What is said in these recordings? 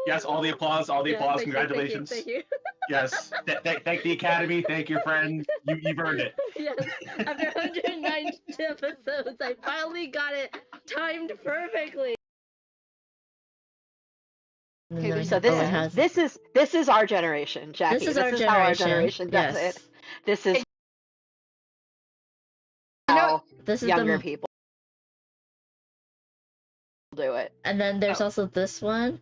Yes, all the applause, all the applause. Thank Congratulations. Thank you. Yes, thank the Academy. Thank your friend. You've earned it. Yes, after 109 episodes, I finally got it timed perfectly. Okay, so this is our generation, Jackie. This is how our generation does it. This is how younger people do it. And then there's also this one.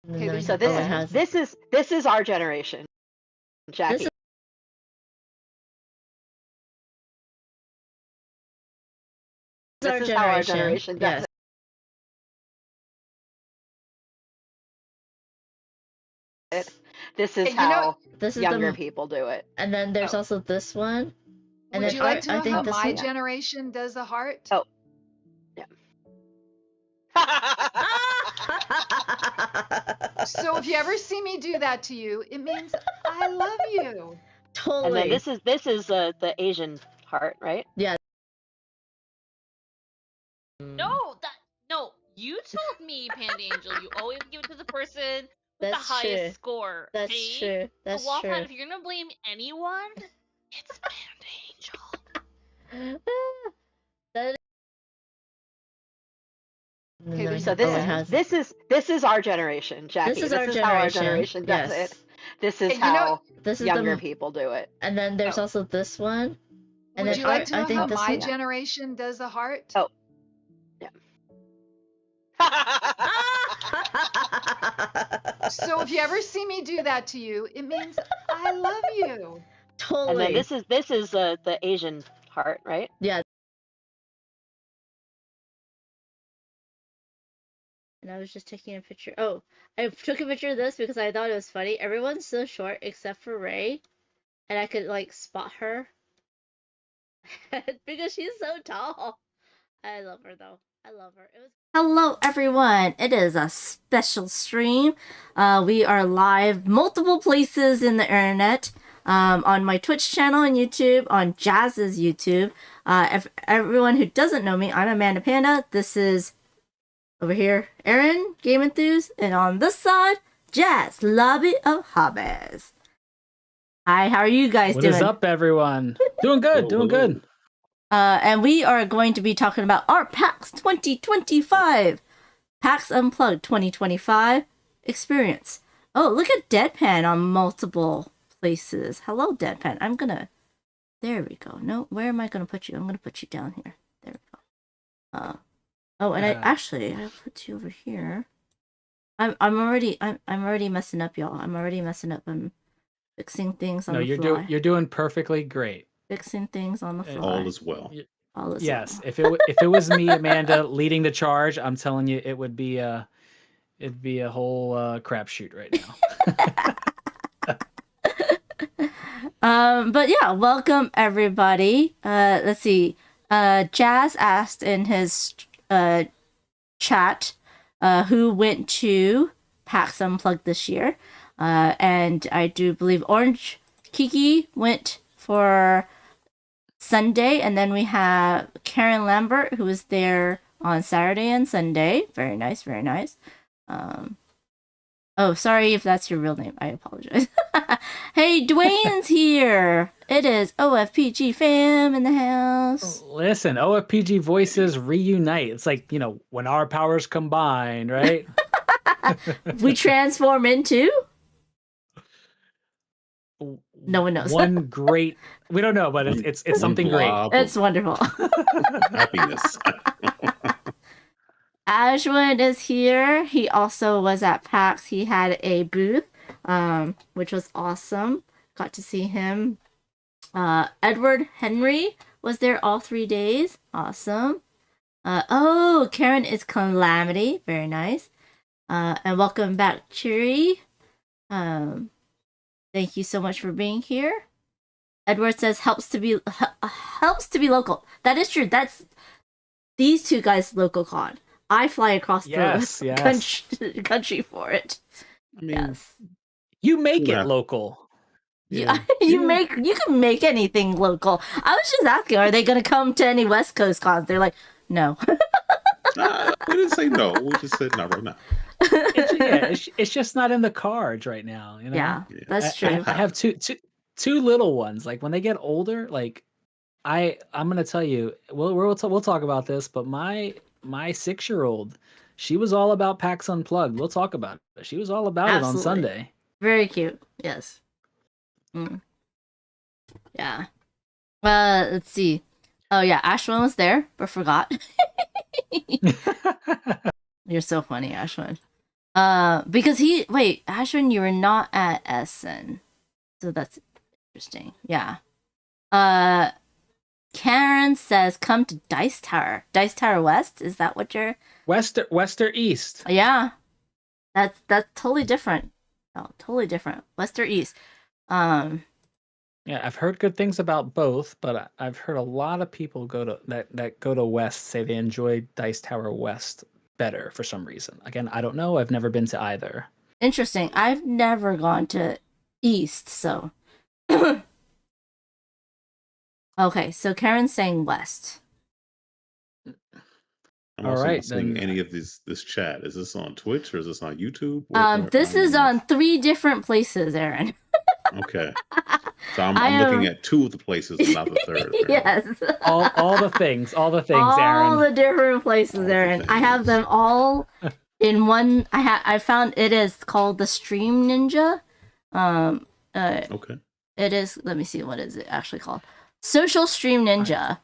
Okay, so this is our generation, Jackie. This is how our generation does it. This is how younger people do it. And then there's also this one. And Would you like to know how my generation does a heart? Oh, yeah. So if you ever see me do that to you, it means I love you. Totally. And then this is the Asian heart, right? Yeah. No, you told me, Panda Angel, you always give it to the person with That's the highest true. score. That's see? true. That's so, true. if you're gonna blame anyone, it's Panda Angel. Okay, so this is our generation, Jackie. This is how our generation does it. This is how younger people do it. And then there's also this one. And Would you like to know how my generation does a heart? Oh, yeah. So if you ever see me do that to you, it means I love you. Totally. And then this is the Asian heart, right? Yeah. And I was just taking a picture. Oh, I took a picture of this because I thought it was funny. Everyone's so short except for Ray, and I could like spot her because she's so tall. I love her though. I love her. Hello, everyone. It is a special stream. We are live multiple places in the internet. On my Twitch channel and YouTube, on Jazz's YouTube. If everyone who doesn't know me, I'm Amanda Panda. This is over here, Aaron, GameEnthus, and on this side, Jazz, Lobby of Hobbies. Hi, how are you guys doing? What is up, everyone? Doing good, doing good. And we are going to be talking about our PAX 2025, PAX Unplugged 2025 experience. Oh, look at Deadpan on multiple places. Hello, Deadpan. There we go. No, where am I gonna put you? I'm gonna put you down here. There we go. Oh, and I put you over here. I'm already messing up, y'all. I'm already messing up. I'm fixing things on the fly. You're doing perfectly great. Fixing things on the fly. All is well. All is yes, well. if it was me, Amanda, leading the charge, I'm telling you, it'd be a whole crapshoot right now. But yeah, welcome everybody. Let's see. Jazz asked in his chat who went to PAX Unplugged this year. And I do believe Orange Kiki went for Sunday, and then we have Karen Lambert, who was there on Saturday and Sunday. Very nice, very nice. Oh, sorry if that's your real name. I apologize. Hey, Dwayne's here. It is OFPG fam in the house. Listen, OFPG voices reunite. It's like, when our powers combine, right? We transform into? No one knows. One great. We don't know, but it's something great. It's wonderful. Happiness. Ashwin is here. He also was at PAX. He had a booth, which was awesome. Got to see him. Edward Henry was there all 3 days. Awesome. Oh, Karen is Calamity. Very nice. And welcome back, Cheery. Thank you so much for being here. Edward says helps to be local. That is true. That's these two guys' local con. I fly across the country for it. I mean, yes. You make it local. Yeah. You can make anything local. I was just asking, are they gonna come to any West Coast cons? They're like, no. We didn't say no. We just said not right now. It's just not in the cards right now. Yeah, that's true. I have two little ones. Like when they get older, like I'm gonna tell you, we'll talk about this. But my 6-year-old, she was all about PAX Unplugged. We'll talk about it. She was all about it on Sunday. Very cute. Yes. Yeah. Let's see. Oh yeah, Ashwin was there, but forgot. You're so funny, Ashwin. Because Ashwin, you were not at Essen, so that's interesting. Yeah. Karen says, "Come to Dice Tower. Dice Tower West. Is that what you're?" West or East? Yeah. That's totally different. Oh, totally different. West or East. Yeah, I've heard good things about both, but I've heard a lot of people that go to West say they enjoy Dice Tower West better for some reason. Again, I don't know. I've never been to either. Interesting. I've never gone to East, so. Okay, so Karen's saying West. I'm all also right, not seeing then. any of this chat. Is this on Twitch or is this on YouTube? This is on 3 different places, Aaron. Okay. So I'm looking at 2 of the places and not the third. Yes. all the things, all Aaron. All the different places, Aaron. I have them all in one. I found it is called the Stream Ninja. Okay. It is. Let me see. What is it actually called? Social Stream Ninja.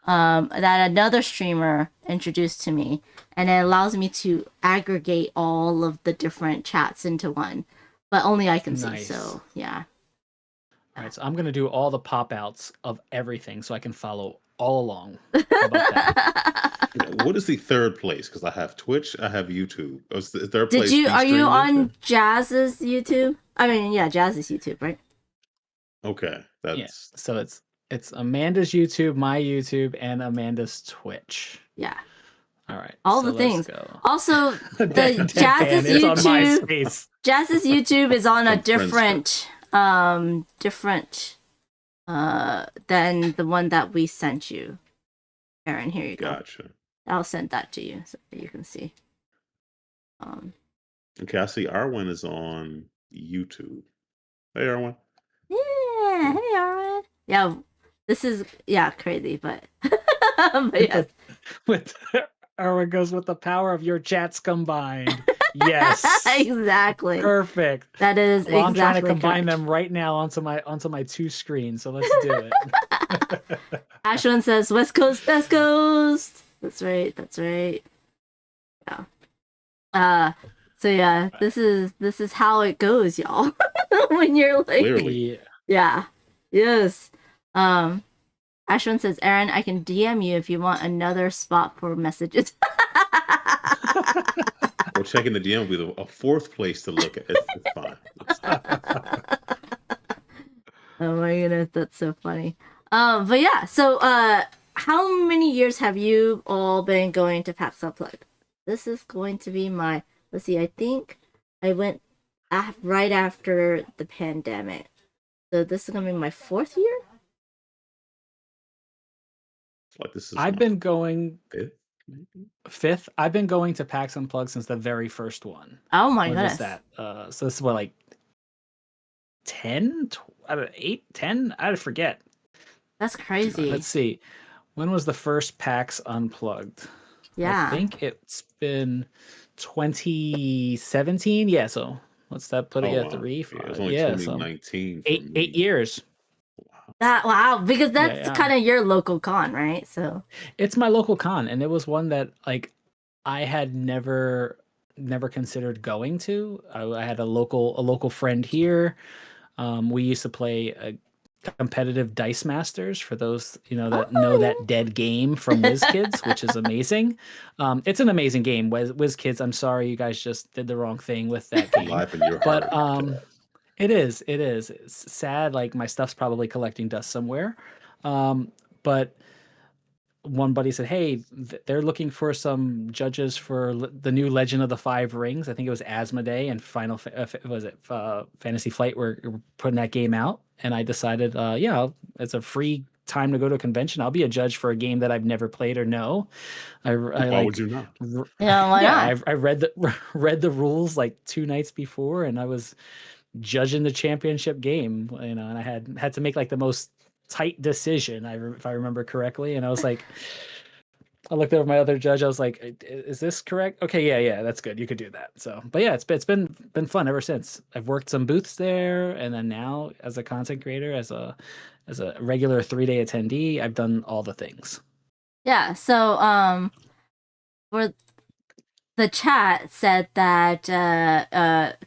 That another streamer introduced to me, and it allows me to aggregate all of the different chats into one, but only I can see. So yeah. All right, so I'm gonna do all the pop outs of everything so I can follow all along. How about that? What is the third place? Because I have Twitch, I have YouTube. Is the third place? Are you on Jazz's YouTube? I mean, yeah, Jazz's YouTube, right? Okay, that's so it's Amanda's YouTube, my YouTube, and Amanda's Twitch. Yeah. All right. All so the things. Go. Also, the Jazz's YouTube. Jazz's YouTube is on a different than the one that we sent you. Aaron, here you go. Gotcha. I'll send that to you so that you can see. Okay, I see Arwen is on YouTube. Hey, Arwen. Yeah, hey, Arwen. Yeah, this is crazy, but yes. With Arwen goes with the power of your chats combined. Yes, exactly. Perfect. That is well, exactly. I'm trying to combine correct. them right now onto my two screens. So let's do it. Ashwin says West Coast, Best Coast. That's right. That's right. Yeah. So yeah, this is how it goes, y'all. When you're like, clearly. Yeah. Yes. Ashwin says, Aaron, I can DM you if you want another spot for messages. Well, checking the DM will be a fourth place to look at. It's fine. Oh my goodness, that's so funny. But yeah, so how many years have you all been going to PAX Unplugged? This is going to be my, let's see, I think I went right after the pandemic. So this is gonna be my 4th year. Like this is I've been going fifth. I've been going to PAX Unplugged since the very first one. Oh my when goodness. Was that? So this is what, like 10, 8, 10? I forget. That's crazy. Let's see. When was the first PAX Unplugged? Yeah. I think it's been 2017. Yeah, so what's that put it at 3? 5, it was only 2019. So 8 years. Wow, because that's kind of your local con, right? So it's my local con, and it was one that like I had never considered going to. I had a local friend here. We used to play a competitive Dice Masters, for those that know that dead game from WizKids, which is amazing. It's an amazing game. WizKids, I'm sorry you guys just did the wrong thing with that game. Life in your heart. But it is. It's sad. Like my stuff's probably collecting dust somewhere. But one buddy said, "Hey, they're looking for some judges for the new Legend of the Five Rings." I think it was Asmodee and Fantasy Flight were putting that game out, and I decided, it's a free time to go to a convention. I'll be a judge for a game that I've never played or know. Why would you not? Yeah, why not? I read the rules like 2 nights before, and I was judging the championship game, and I had to make like the most tight decision, if I remember correctly, and I was like, I looked over my other judge, I was like, is this correct? Okay, yeah, that's good, you could do that. So, but yeah, it's been fun ever since. I've worked some booths there, and then now as a content creator, as a regular 3-day attendee, I've done all the things. Yeah, so for the chat said that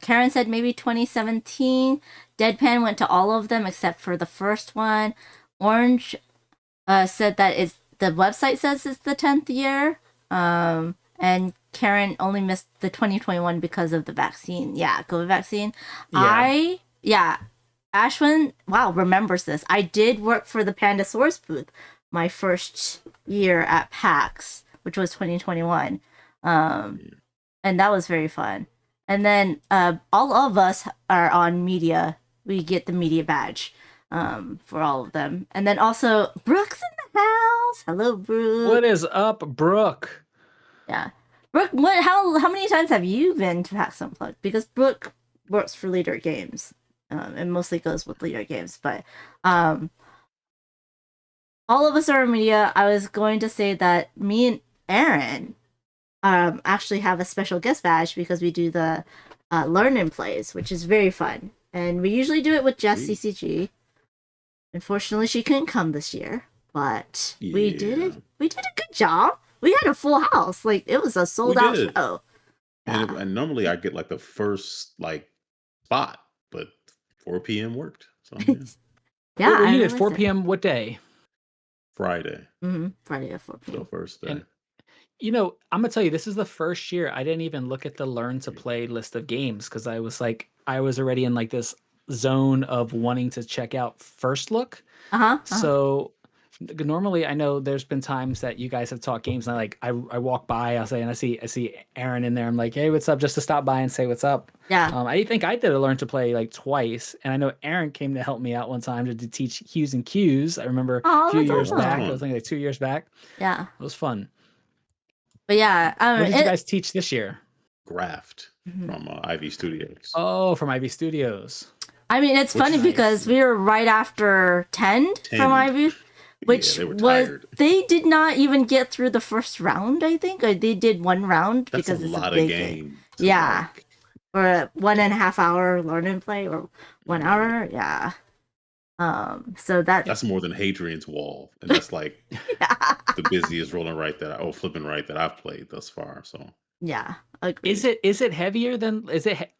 Karen said maybe 2017. Deadpan went to all of them except for the first one. Orange said that the website says it's the 10th year. And Karen only missed the 2021 because of the vaccine. Yeah, COVID vaccine. Yeah. Ashwin, remembers this. I did work for the Panda Source booth my first year at PAX, which was 2021. And that was very fun. And then all of us are on media. We get the media badge for all of them. And then also Brooke's in the house. Hello, Brooke. What is up, Brooke? Yeah, Brooke. How many times have you been to PAX Unplugged? Because Brooke works for Leader Games, and mostly goes with Leader Games. But all of us are in media. I was going to say that me and Aaron actually have a special guest badge because we do the learn and plays, which is very fun, and we usually do it with Jess CCG. Unfortunately, she couldn't come this year, but we did it. We did a good job. We had a full house. Like, it was a sold out show. And normally I get like the first spot, but 4 p.m. worked. So yeah. You did 4 p.m. what day? Friday. Friday at 4 p.m. So first day. And, I'm gonna tell you, this is the first year I didn't even look at the learn to play list of games, because I was already in like this zone of wanting to check out First Look. So normally I know there's been times that you guys have taught games and I walk by, I see Aaron in there. I'm like, hey, what's up? Just to stop by and say what's up. Yeah. I think I did learn to play like twice, and I know Aaron came to help me out one time to teach Hughes and Q's. I remember a few years back. I was thinking like 2 years back. Yeah. It was fun. But yeah, what did you guys teach this year? Graft from Ivy Studios. Oh, from Ivy Studios. I mean, it's funny because we were right after Tend from Ivy, which they did not even get through the first round, I think. Or they did one round because it's a big game. Yeah. Or a 1.5 hour learn and play or 1 hour. Yeah. So that's more than Hadrian's Wall. And that's like the busiest flipping right that I've played thus far. So yeah. Agreed. Is it heavier than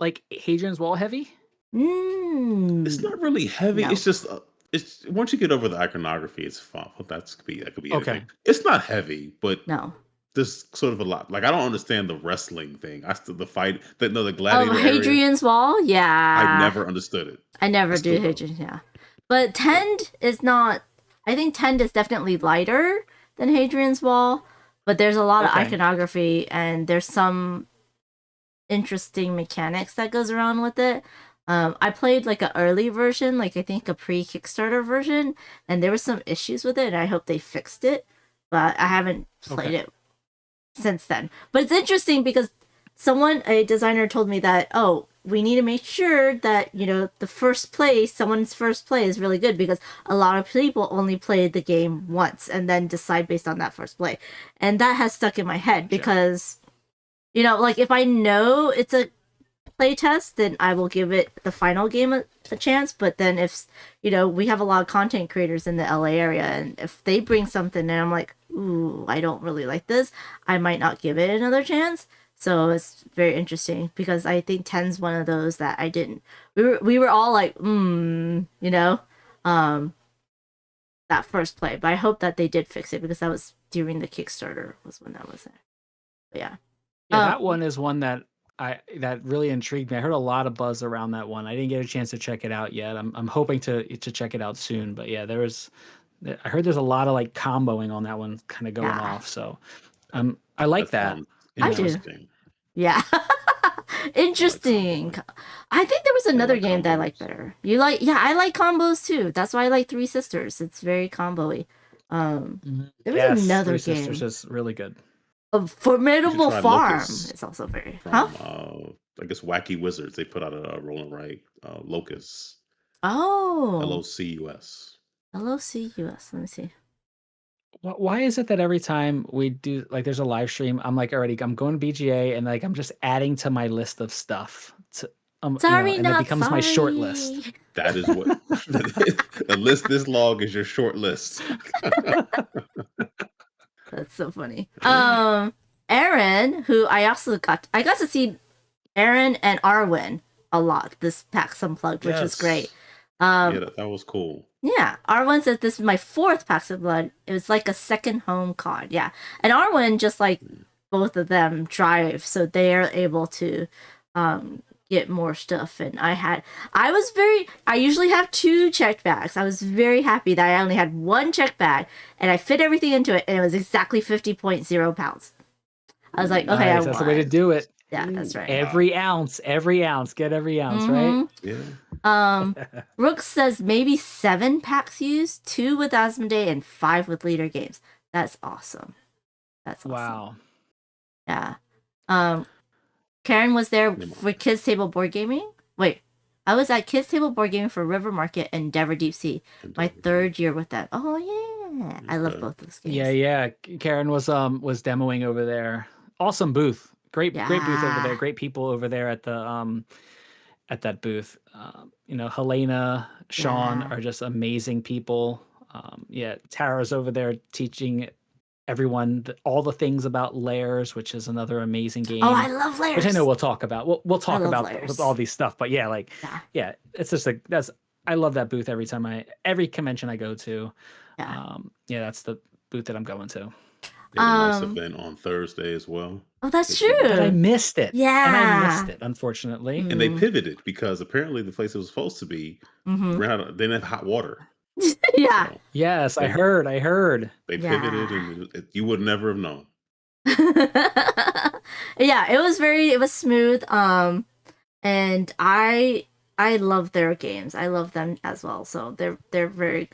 like Hadrian's Wall heavy? It's not really heavy. No. It's just it's once you get over the iconography, it's fun. That could be okay. Anything. It's not heavy, but no. There's sort of a lot. Like I don't understand the wrestling thing. The fight. The gladiator. Hadrian's Wall. Yeah. I never understood it. I never do Hadrian. Yeah, but Tend is not. I think Tend is definitely lighter than Hadrian's Wall, but there's a lot of iconography and there's some interesting mechanics that goes around with it. I played like an early version, like I think a pre-Kickstarter version, and there were some issues with it, and I hope they fixed it. But I haven't played it since then. But it's interesting because a designer told me that, we need to make sure that, someone's first play is really good because a lot of people only play the game once and then decide based on that first play. And that has stuck in my head because, like if I know it's a playtest, then I will give it the final game a chance. But then if we have a lot of content creators in the LA area, and if they bring something and I'm like, ooh, I don't really like this, I might not give it another chance. So it's very interesting because I think Tend's one of those that I didn't. We were all like, that first play. But I hope that they did fix it because that was during the Kickstarter was when that was there. But yeah. That one is one that really intrigued me. I heard a lot of buzz around that one. I didn't get a chance to check it out yet. I'm hoping to check it out soon. But yeah, I heard there's a lot of like comboing on that one kind of going off. So I like that. I do. Yeah. Interesting. I think there was another game that I like better. I like combos too. That's why I like Three Sisters. It's very combo-y. There was another Three game. Sisters is really good. A Formidable Farm. It's also very I guess Wacky Wizards. They put out a roll and write Locus. Oh. LOCUS. LOCUS. Let me see. Why is it that every time we do there's a live stream, I'm going to BGA and I'm just adding to my list of stuff and it becomes my short list. That is what a list this long is your short list. That's so funny. Aaron, who I got to see Aaron and Arwen a lot this PAX Unplugged, which was great. That was cool. Yeah, Arwen says this is my 4th PAX Unplugged. It was like a second home card. Yeah, and Arwen, just like both of them, drive, so they are able to get more stuff. And I usually have 2 checked bags. I was very happy that I only had 1 checked bag, and I fit everything into it, and it was exactly 50.0 pounds. I was like, okay, that's the way to do it. Yeah, that's right. Every ounce, get every ounce, right? Yeah. Rook says maybe 7 PAXUs, 2 with Asmodee and 5 with Leader Games. That's awesome. Wow. Yeah. Karen was there for Kids Table Board Gaming. Wait, I was at Kids Table Board Gaming for River Market and Endeavor Deep Sea. My 3rd year with them. Oh yeah, I love both those games. Yeah. Karen was demoing over there. Awesome booth. Great booth over there. Great people over there at the at that booth. Helena, Sean are just amazing people. Tara's over there teaching everyone all the things about Layers, which is another amazing game. Oh, I love Layers. Which I know we'll talk about. We'll talk about all these stuff. But it's just I love that booth every convention I go to. That's the booth that I'm going to. They had a nice event on Thursday as well. Oh, that's true. But I missed it. Yeah. And I missed it, unfortunately. And they pivoted because apparently the place it was supposed to be, they didn't have hot water. Yeah. So Yes, I they heard. they pivoted, Yeah. and you would never have known. Yeah, it was smooth. And I love their games. I love them as well. So they're very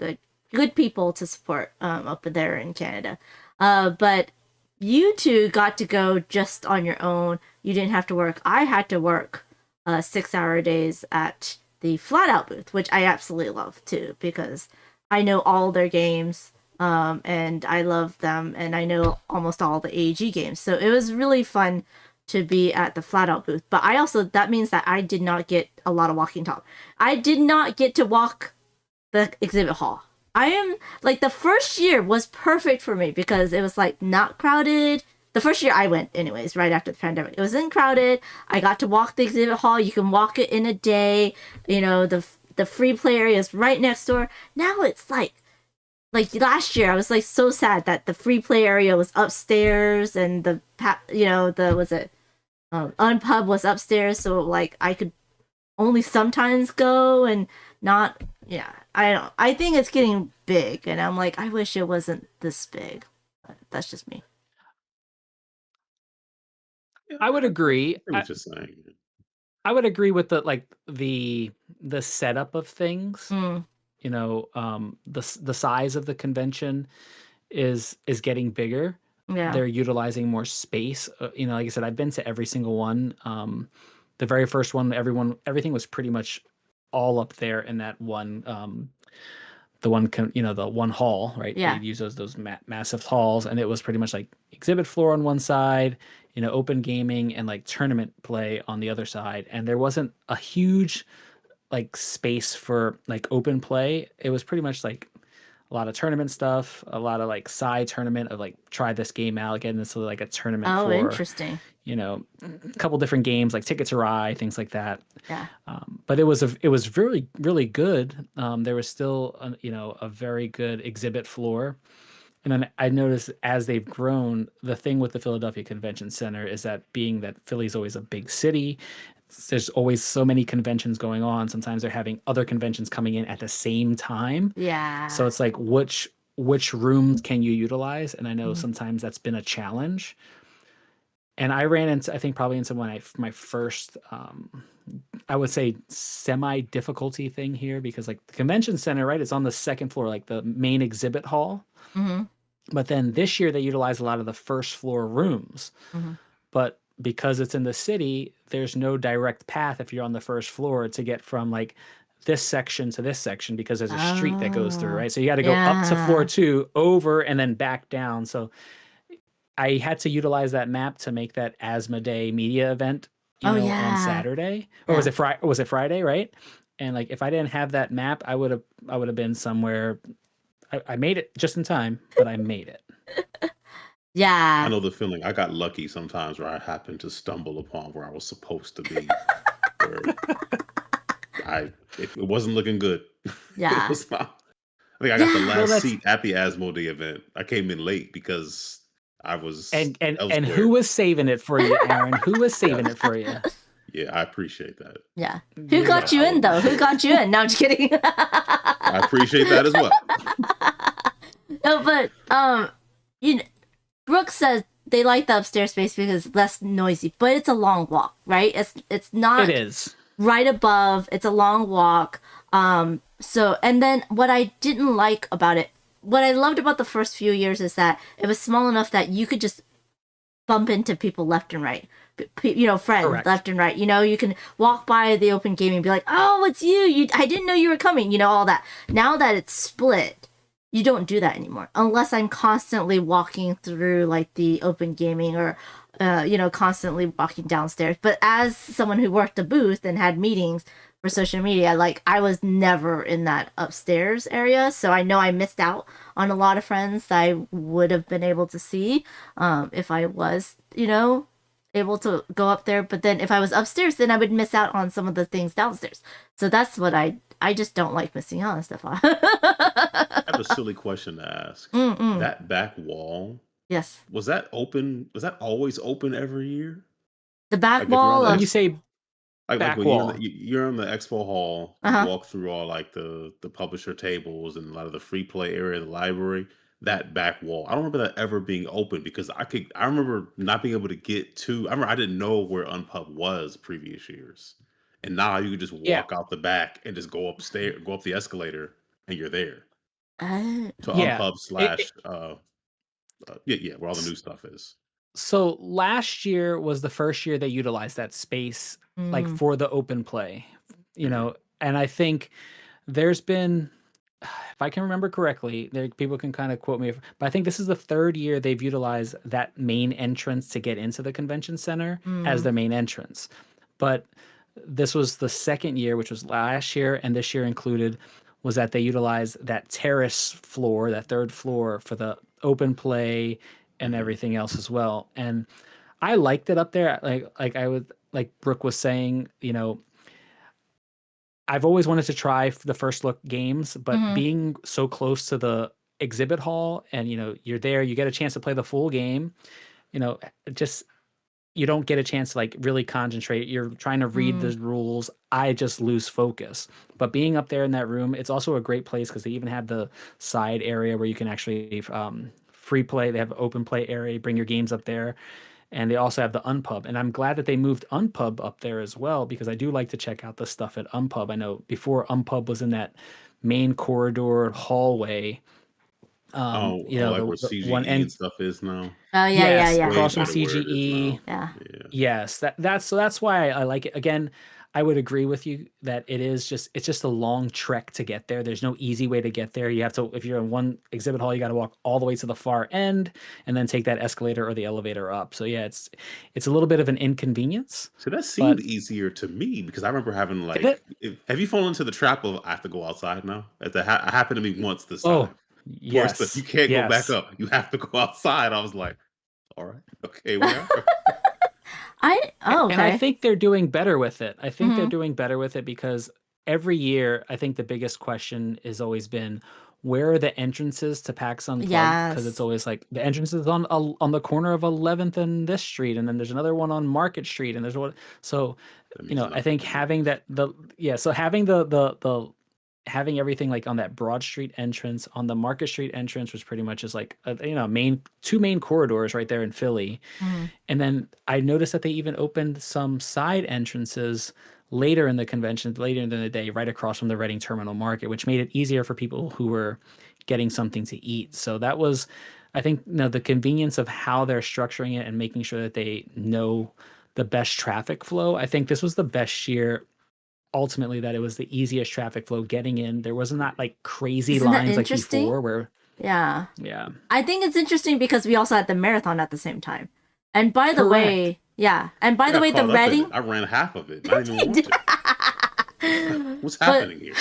good people to support up there in Canada. But you two got to go just on your own. You didn't have to work. I had to work 6-hour days at the Flat Out booth, which I absolutely love too because I know all their games. And I love them, and I know almost all the AEG games. So it was really fun to be at the Flat Out booth. But I also, that means that I did not get a lot of walking talk. I did not get to walk the exhibit hall. I am like, the first year was perfect for me because it was like not crowded. The first year I went, anyways, right after the pandemic, it wasn't crowded. I got to walk the exhibit hall. You can walk it in a day. You know, the free play area is right next door. Now it's like last year I was like so sad that the free play area was upstairs and the Unpub was upstairs, so like I could only sometimes go and not. Yeah, I think it's getting big, and I'm like, I wish it wasn't this big. But that's just me. I would agree. I was just saying. I would agree with the setup of things. Mm, You know, the size of the convention is getting bigger. yeah, They're utilizing more space. You know, like I said, I've been to every single one. The very first one, everything was pretty much all up there in that one. The one hall, right? yeah. They use those massive halls, and it was pretty much like exhibit floor on one side, you know, open gaming and like tournament play on the other side. And there wasn't a huge like space for like open play. It was pretty much like a lot of tournament stuff, a lot of like side tournament of like try this game out, get into like a tournament Oh, for, interesting. you know, a couple different games like Ticket to Ride, things like that. Yeah. But it was really really good. There was still a very good exhibit floor. And then I noticed as they've grown, the thing with the Philadelphia Convention Center is that being that Philly's always a big city, there's always so many conventions going on. Sometimes they're having other conventions coming in at the same time. Yeah. So it's like which rooms can you utilize? And I know Mhm. sometimes that's been a challenge. And I ran into, I think probably into my first I would say semi difficulty thing here, because like the convention center, right? It's on the second floor, like the main exhibit hall. Mm-hmm. But then this year they utilized a lot of the first floor rooms. Mm-hmm. But because it's in the city, there's no direct path if you're on the first floor to get from like this section to this section, because there's a street that goes through, right? So you got to go up to floor 2, over, and then back down. So I had to utilize that map to make that Asthma Day media event, on Saturday, or was it Friday? Was it Friday, right? And like, if I didn't have that map, I would have been somewhere. I made it just in time, but I made it. Yeah. I know the feeling. I got lucky sometimes where I happened to stumble upon where I was supposed to be. Where it wasn't looking good. Yeah. I think I got the last seat at the Asmodee event. I came in late because I was and elsewhere. who was saving it for you, Aaron? Who was saving it for you? Yeah, I appreciate that. Yeah. Who got you in though? Who got you in? No, I'm just kidding. I appreciate that as well. No, but Brooke says they like the upstairs space because it's less noisy, but it's a long walk, right? It's not. It is right above. It's a long walk. So, and then what I didn't like about it, what I loved about the first few years is that it was small enough that you could just bump into people left and right. Friends. Correct. Left and right. You can walk by the open gaming and be like, oh, it's you. I didn't know you were coming. All that. Now that it's split, you don't do that anymore. Unless I'm constantly walking through like the open gaming or, constantly walking downstairs. But as someone who worked a booth and had meetings for social media, like I was never in that upstairs area. So I know I missed out on a lot of friends that I would have been able to see if I was, able to go up there. But then if I was upstairs, then I would miss out on some of the things downstairs. So that's what I just don't like missing out on stuff. I have a silly question to ask. Mm-mm. That back wall, yes, was that open? Was that always open every year? The back wall when you say back when wall. you're in the expo hall, you walk through all like the publisher tables and a lot of the free play area, the library. That back wall, I don't remember that ever being open because I remember not being able to get to. I remember I didn't know where Unpub was previous years, and now you can just Yeah. walk out the back and just go upstairs, go up the escalator, and you're there to Yeah. Unpub slash where all the new stuff is. So last year was the first year they utilized that space like for the open play, you know, and I think there's been, if I can remember correctly, there people can kind of quote me, but I think this is the third year they've utilized that main entrance to get into the convention center as their main entrance. But this was the second year, which was last year, and this year included, was that they utilized that terrace floor, that third floor for the open play and everything else as well. And I liked it up there. Like Brooke was saying, you know, I've always wanted to try the first look games, but being so close to the exhibit hall and, you know, you're there, you get a chance to play the full game, you know, just, you don't get a chance to like really concentrate. You're trying to read the rules. I just lose focus. But being up there in that room, it's also a great place because they even have the side area where you can actually free play. They have an open play area, bring your games up there. And they also have the Unpub. And I'm glad that they moved Unpub up there as well, because I do like to check out the stuff at Unpub. I know before Unpub was in that main corridor hallway. You know, like where the CGE one end and stuff is now. Oh yes, yeah. Way across from better where it is CGE. now. Yeah. Yes, that's why I like it. Again, I would agree with you that it's just a long trek to get there. There's no easy way to get there. You have to, if you're in one exhibit hall, you got to walk all the way to the far end and then take that escalator or the elevator up. So yeah, it's a little bit of an inconvenience. So that seemed easier to me because I remember having like, have you fallen into the trap of I have to go outside now? That happened to me once this time. Yes, You can't go back up. You have to go outside. I was like, all right, okay, we are. And I think they're doing better with it. I think they're doing better with it because every year, I think the biggest question has always been, where are the entrances to PAX Unplugged? Because it's always like the entrances on the corner of 11th and this street, and then there's another one on Market Street, and there's one. So, you know, I think having that having everything like on that Broad Street entrance, on the Market Street entrance, was pretty much just like two main corridors right there in Philly. And then I noticed that they even opened some side entrances later in the convention, later in the day, right across from the Reading Terminal Market, which made it easier for people who were getting something to eat. So that was, I think, you know, the convenience of how they're structuring it and making sure that they know the best traffic flow. I think this was the best year, ultimately, that it was the easiest traffic flow getting in. There wasn't that like crazy lines like before where. Yeah. Yeah. I think it's interesting because we also had the marathon at the same time. And by the way, and by the way, the Reading, I ran half of it. I didn't even want to. What's happening here?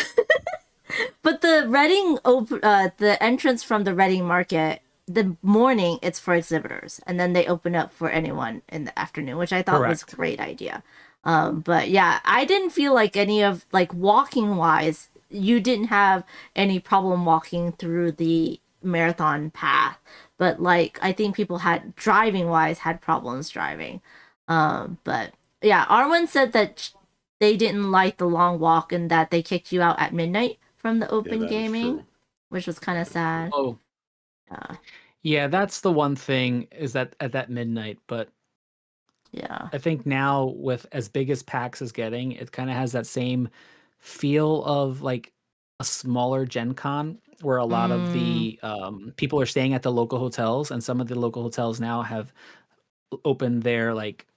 But the Reading, the entrance from the Reading Market, the morning it's for exhibitors, and then they open up for anyone in the afternoon, which I thought was a great idea. But yeah, I didn't feel like any of, like, walking wise, you didn't have any problem walking through the marathon path, but like I think people had driving wise had problems driving. But yeah, Arwen said that they didn't like the long walk and that they kicked you out at midnight from the open gaming, which was kind of sad. Yeah, that's the one thing, is that at that midnight. But yeah, I think now, with as big as PAX is getting, it kind of has that same feel of like a smaller Gen Con, where a lot of the people are staying at the local hotels, and some of the local hotels now have opened their like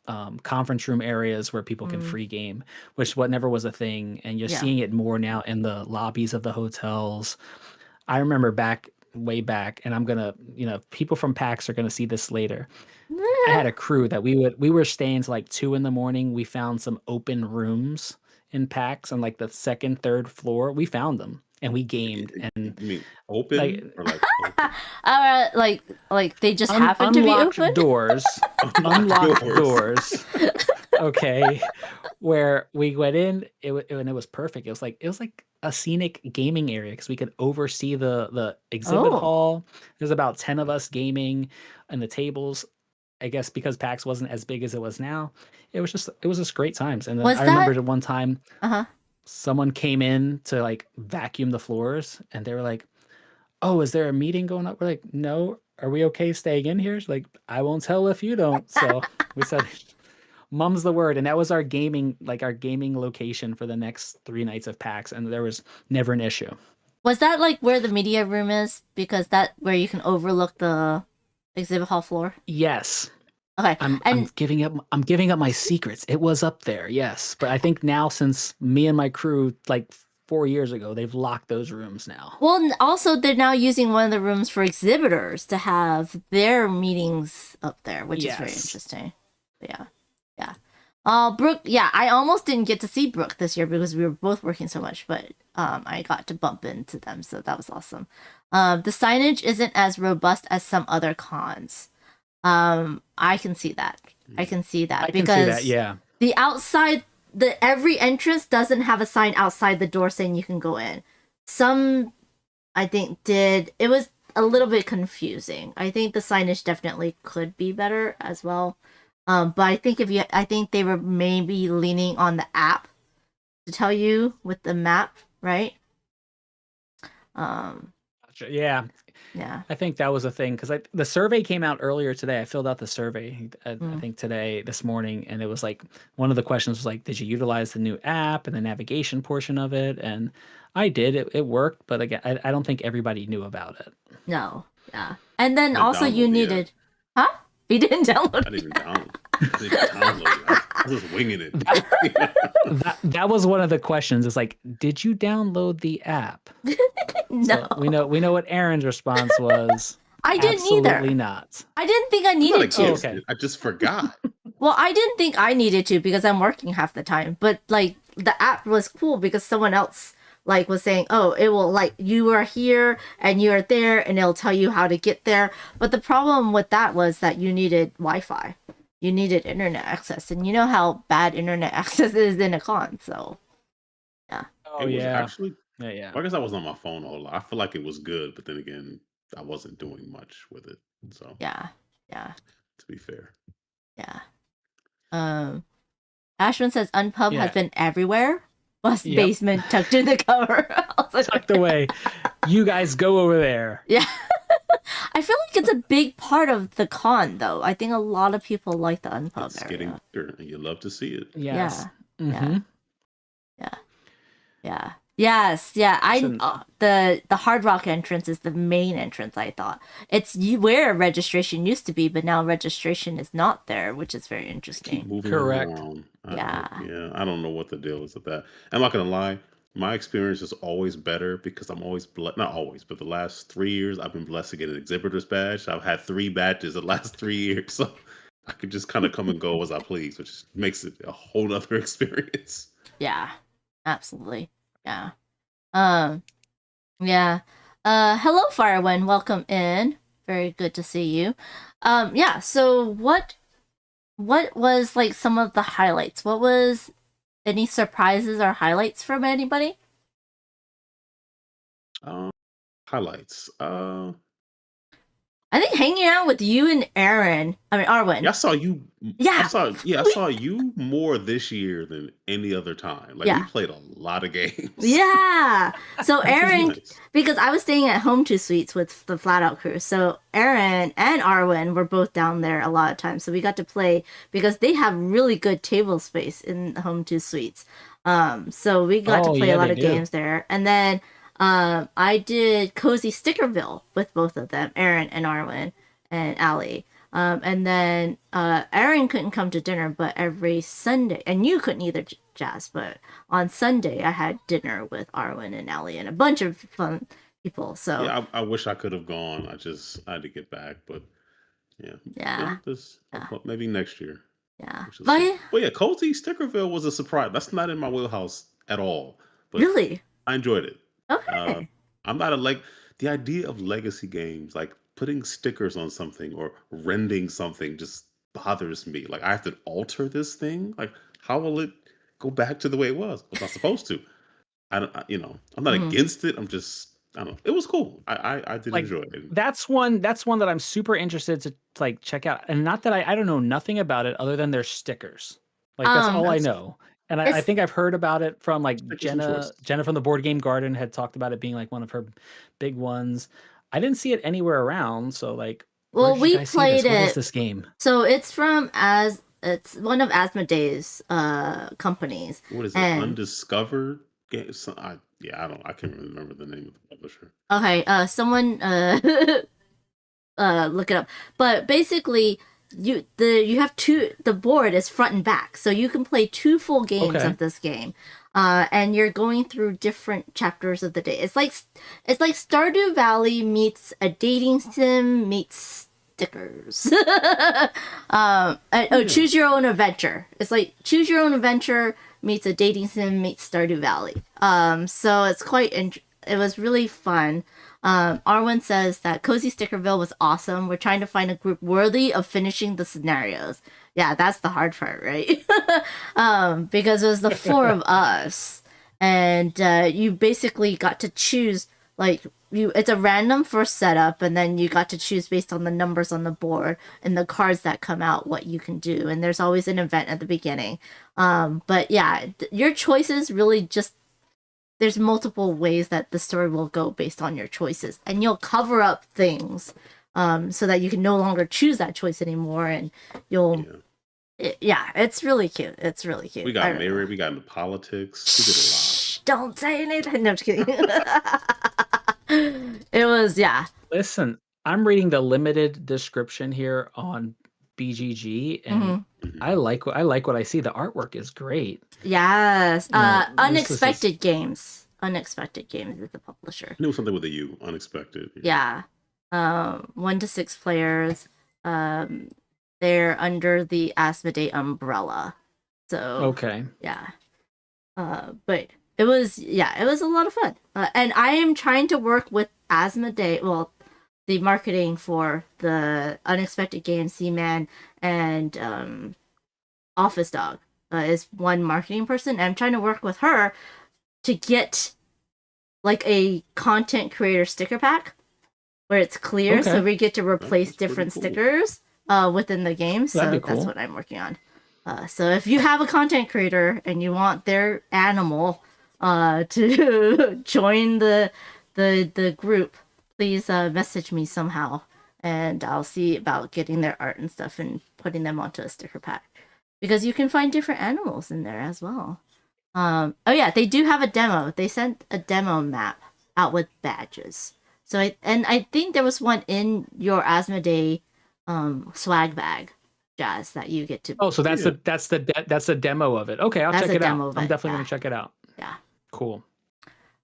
conference room areas where people can free game, which never was a thing, and you're seeing it more now in the lobbies of the hotels. I remember way back, and I'm gonna, you know, people from PAX are gonna see this later. I had a crew that we were staying till like 2 a.m. We found some open rooms in PAX on like the second, third floor. We found them and we gamed. And you mean open, like, or like open? Like they just happened to be open. Unlocked doors. Okay, where we went in, and it was perfect. It was like a scenic gaming area because we could oversee the exhibit hall. There's about 10 of us gaming, and the tables. I guess because PAX wasn't as big as it was now, it was just great times. And then Was I remember that? at one time someone came in to like vacuum the floors, and they were like, "Oh, is there a meeting going on?" We're like, "No, are we okay staying in here?" She's like, "I won't tell if you don't." So we said, "Mum's the word," and that was our gaming location for the next 3 nights of PAX, and there was never an issue. Was that like where the media room is? Because that where you can overlook the exhibit hall floor? Yes. Okay. I'm giving up my secrets. It was up there, yes. But I think now, since me and my crew, like 4 years ago, they've locked those rooms now. Well, also they're now using one of the rooms for exhibitors to have their meetings up there, which is very interesting. But yeah. Brooke, yeah, I almost didn't get to see Brooke this year because we were both working so much, but I got to bump into them, so that was awesome. The signage isn't as robust as some other cons. I can see that. I can see that because the outside, every entrance doesn't have a sign outside the door saying you can go in. Some, I think, did. It was a little bit confusing. I think the signage definitely could be better as well. But I think I think they were maybe leaning on the app to tell you with the map, right? Yeah. I think that was a thing because the survey came out earlier today. I filled out the survey, I think this morning, and it was like one of the questions was like, did you utilize the new app and the navigation portion of it? And I did. It worked, but again, I don't think everybody knew about it. No. Yeah. And then also you needed, huh? You didn't download. I didn't even download. I was just winging it. That was one of the questions. It's like, did you download the app? No. So we know what Aaron's response was. I didn't either. Absolutely not. I didn't think I needed to. Okay. I just forgot. Well, I didn't think I needed to because I'm working half the time. But like the app was cool because someone else like was saying, oh, it will like you are here and you are there and it'll tell you how to get there. But the problem with that was that you needed Wi-Fi. You needed internet access, and you know how bad internet access is in a con, so yeah. Oh, it was actually yeah. I guess I was on my phone a whole lot. I feel like it was good, but then again, I wasn't doing much with it. So yeah. To be fair. Yeah. Ashwin says Unpub has been everywhere. Bus basement tucked in the cover. Tucked away. You guys go over there. Yeah. I feel like it's a big part of the con, though. I think a lot of people like the Unpub it's area. Getting bigger, and you love to see it. Yes. Yeah. Mm-hmm. Yeah. Yes. Yeah. The Hard Rock entrance is the main entrance. I thought it's where registration used to be, but now registration is not there, which is very interesting. Correct. Around. I don't know what the deal is with that. I'm not gonna lie. My experience is always better because I'm always not always, but the last 3 years I've been blessed to get an exhibitor's badge. I've had 3 badges the last 3 years, so I could just kind of come and go as I please, which makes it a whole other experience. Yeah, absolutely. Yeah. Yeah. Hello, Firewind. Welcome in. Very good to see you. Yeah. So what was like some of the highlights? What was any surprises or highlights from anybody? Highlights. I think hanging out with you and Arwen. Yeah, I saw you. Yeah. I saw you more this year than any other time. Like we played a lot of games. Yeah. So Aaron, because I was staying at Home 2 Suites with the Flat Out crew. So Aaron and Arwen were both down there a lot of times. So we got to play because they have really good table space in the Home 2 Suites. So we got to play a lot of games there. And then I did Cozy Stickerville with both of them, Aaron and Arwen and Allie. And then Aaron couldn't come to dinner, but every Sunday, and you couldn't either, Jazz, but on Sunday I had dinner with Arwen and Allie and a bunch of fun people. So yeah, I wish I could have gone. I had to get back, but maybe next year. Yeah. But yeah, Cozy Stickerville was a surprise. That's not in my wheelhouse at all. But really? I enjoyed it. Okay. I'm not the idea of legacy games, like putting stickers on something or rending something just bothers me. Like I have to alter this thing. Like how will it go back to the way it was? I'm not supposed to. I'm not against it. I don't know. It was cool. I did Like, enjoy it. That's one that I'm super interested to like check out. And not that I don't know nothing about it other than their stickers. Like that's all I know. And I think I've heard about it from like Jenna from the Board Game Garden had talked about it being like one of her big ones. I didn't see it anywhere around, so like well, we played it. What is this game? So it's from it's one of Asmodee's companies. What is it? Undiscovered game? I can't remember the name of the publisher. Okay, someone look it up. But basically, you have the board is front and back, so you can play 2 full games of this game. And you're going through different chapters of the day. It's like Stardew Valley meets a dating sim meets stickers. Choose your own adventure. It's like Choose Your Own Adventure meets a dating sim meets Stardew Valley. So it's it was really fun. Arwen says that Cozy Stickerville was awesome. We're trying to find a group worthy of finishing the scenarios. Yeah, that's the hard part, right? Because it was the 4 of us, and you basically got to choose it's a random first setup, and then you got to choose based on the numbers on the board and the cards that come out what you can do, and there's always an event at the beginning. But yeah, your choices really just there's multiple ways that the story will go based on your choices, and you'll cover up things so that you can no longer choose that choice anymore, and you'll it's really cute. It's really cute. We got married. We got into politics. We did a lot. Shh, don't say anything. No, I'm just kidding. It was Listen, I'm reading the limited description here on BGG, and I like what I see. The artwork is great. Yes. Unexpected Games. Unexpected Games is the publisher. It was something with a U. Unexpected. Yeah. 1 to 6 players. They're under the Asmodee umbrella. So okay. Yeah. But it was a lot of fun. And I am trying to work with Asmodee, well, the marketing for the Unexpected Games, Seaman, and Office Dog is one marketing person. And I'm trying to work with her to get like a content creator sticker pack where it's clear, so we get to replace different stickers within the game. So that's what I'm working on. So if you have a content creator and you want their animal to join the group, please message me somehow, and I'll see about getting their art and stuff and putting them onto a sticker pack, because you can find different animals in there as well. They do have a demo. They sent a demo map out with badges. So I think there was one in your Asmodee swag bag, Jazz, that you get to. Oh, so that's the demo of it. Okay, I'll check it out. I'm definitely gonna check it out. Yeah. Cool.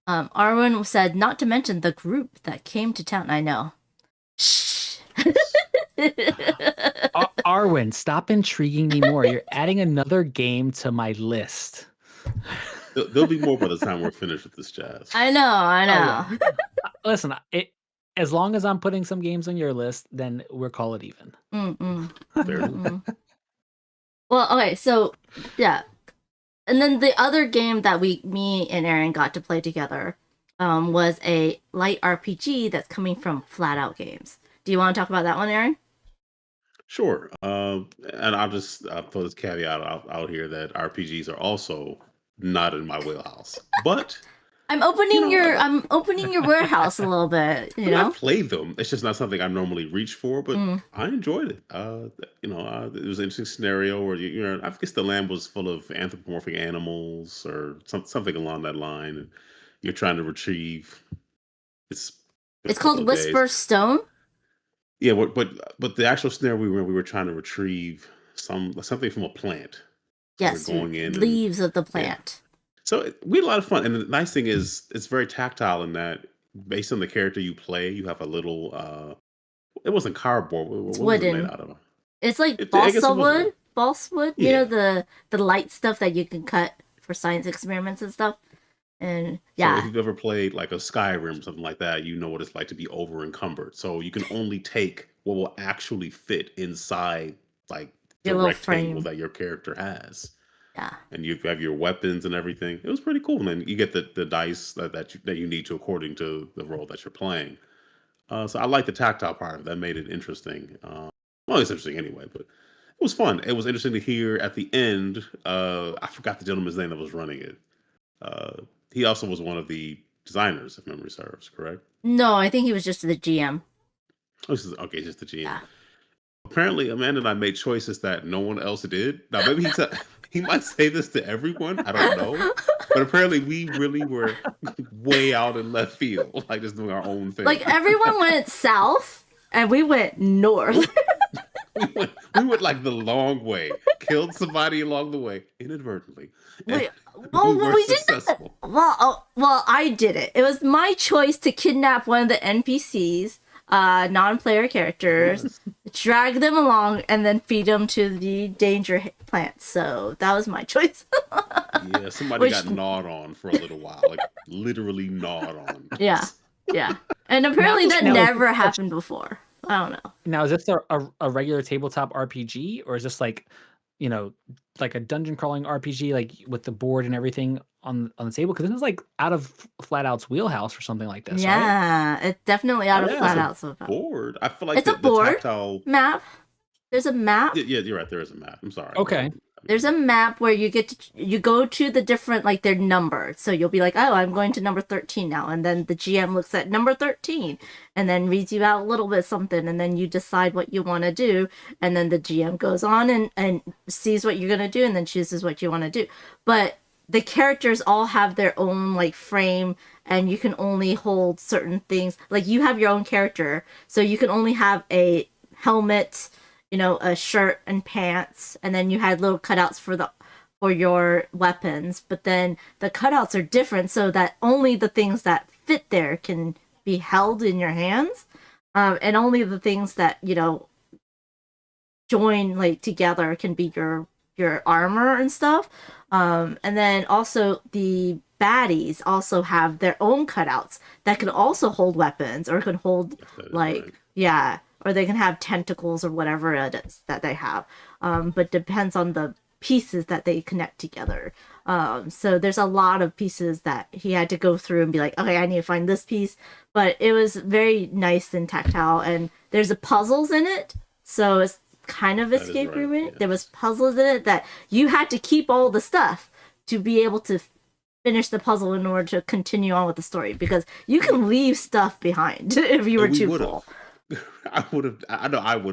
Arwen said, not to mention the group that came to town. I know. Shh. Arwen, stop intriguing me more. You're adding another game to my list. There'll be more by the time we're finished with this, Jazz. I know. Listen, as long as I'm putting some games on your list, then we'll call it even. Well, okay, so yeah. And then the other game that me and Aaron got to play together was a light RPG that's coming from Flat Out Games. Do you want to talk about that one, Aaron? Sure. And I'll just throw this caveat out here that RPGs are also not in my wheelhouse. But I'm opening your warehouse a little bit. I played them. It's just not something I normally reach for, but I enjoyed it. It was an interesting scenario where I guess the land was full of anthropomorphic animals or something along that line, and you're trying to retrieve. It's called Whisper Stone. Yeah, but the actual scenario we were trying to retrieve something from a plant. So yes, leaves of the plant. Yeah. So we had a lot of fun, and the nice thing is it's very tactile in that based on the character you play, you have a little. It wasn't cardboard. What was it made out of? It's like balsa wood. Balsa wood. Yeah. You know the light stuff that you can cut for science experiments and stuff. And yeah. So if you've ever played like a Skyrim, something like that, you know what it's like to be over encumbered. So you can only take what will actually fit inside like the rectangle that your character has. And you have your weapons and everything. It was pretty cool. And then you get the dice that you need to according to the role that you're playing. So I like the tactile part of it. That made it interesting. Well, it's interesting anyway, but it was fun. It was interesting to hear at the end. I forgot the gentleman's name that was running it. He also was one of the designers, if memory serves, correct? No, I think he was just the GM. Oh, okay, just the GM. Yeah. Apparently, Amanda and I made choices that no one else did. Now, maybe he might say this to everyone. I don't know. But apparently, we really were way out in left field, like just doing our own thing. Like everyone went south, and we went north. we went like the long way. Killed somebody along the way inadvertently. We successful. Well, I did it. It was my choice to kidnap one of the NPCs. Non-player characters, drag them along, and then feed them to the danger plants. So that was my choice. Yeah, somebody got gnawed on for a little while, like literally gnawed on. Yeah, and apparently that never happened before. I don't know. Now, is this a regular tabletop RPG, or is this like, like a dungeon crawling RPG, like with the board and everything on the table? Because this is like out of Flat Out's wheelhouse or something like this. Yeah, right? It's definitely out of Flat Out's board. I feel like it's a board tactile map. There's a map. Yeah, you're right. There is a map. I'm sorry. Okay. There's a map where you go to the different, like, they're numbered. So you'll be like, oh, I'm going to number 13 now. And then the GM looks at number 13 and then reads you out a little bit something. And then you decide what you want to do. And then the GM goes on and sees what you're going to do and then chooses what you want to do. But the characters all have their own, like, frame, and you can only hold certain things. Like, you have your own character, so you can only have a helmet, a shirt and pants, and then you had little cutouts for your weapons. But then the cutouts are different, so that only the things that fit there can be held in your hands, and only the things that join like together can be your armor and stuff. And then also the baddies also have their own cutouts that can also hold weapons or can hold or they can have tentacles or whatever it is that they have. But depends on the pieces that they connect together. So there's a lot of pieces that he had to go through and be like, okay, I need to find this piece. But it was very nice and tactile, and there's puzzles in it. So it's kind of escape room in it. There was puzzles in it that you had to keep all the stuff to be able to finish the puzzle in order to continue on with the story, because you can leave stuff behind if you were too full. I would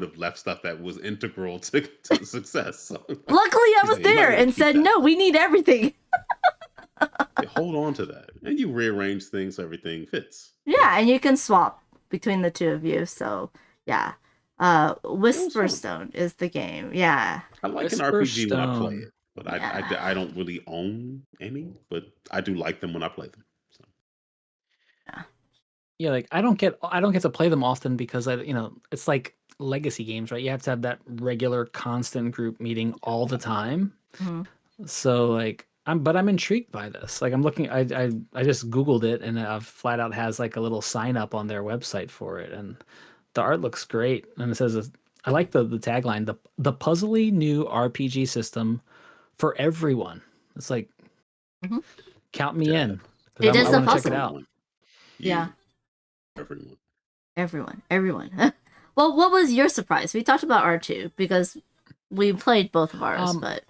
have left stuff that was integral to success. So. Luckily, I was there and said, "No, we need everything." Hold on to that, and you rearrange things so everything fits. Yeah, and you can swap between the two of you. So yeah, Whisperstone is the game. Yeah, I like an RPG when I play it, but I don't really own any, but I do like them when I play them. So. Yeah. Yeah, like I don't get to play them often because it's like legacy games, right? You have to have that regular constant group meeting all the time. Mm-hmm. So like I'm intrigued by this. Like I'm looking, I just Googled it, and Flat Out has like a little sign up on their website for it, and the art looks great. And it says, I like the tagline, the puzzly new RPG system for everyone. It's like, count me in. It is a puzzle. Check it out. Yeah. Everyone. Well, what was your surprise? We talked about R2 because we played both of ours, but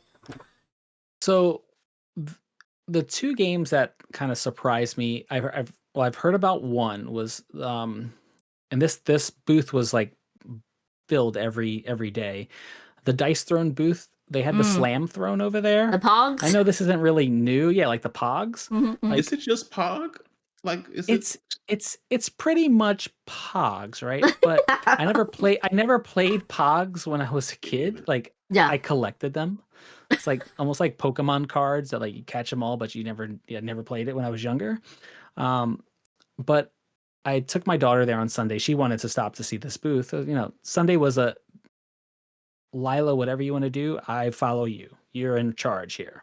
so the two games that kind of surprised me, I've heard about one was and this booth was like filled every day. The Dice Throne booth, they had the Slam Throne over there. The Pogs. I know this isn't really new. Yeah, like the Pogs. Mm-hmm. Like, is it just Pog? Like it's pretty much Pogs, right? But I never played Pogs when I was a kid. Like I collected them. It's like almost like Pokemon cards that like you catch them all, but you never played it when I was younger. But I took my daughter there on Sunday. She wanted to stop to see this booth. Sunday was a Lila, whatever you want to do, I follow you. You're in charge here.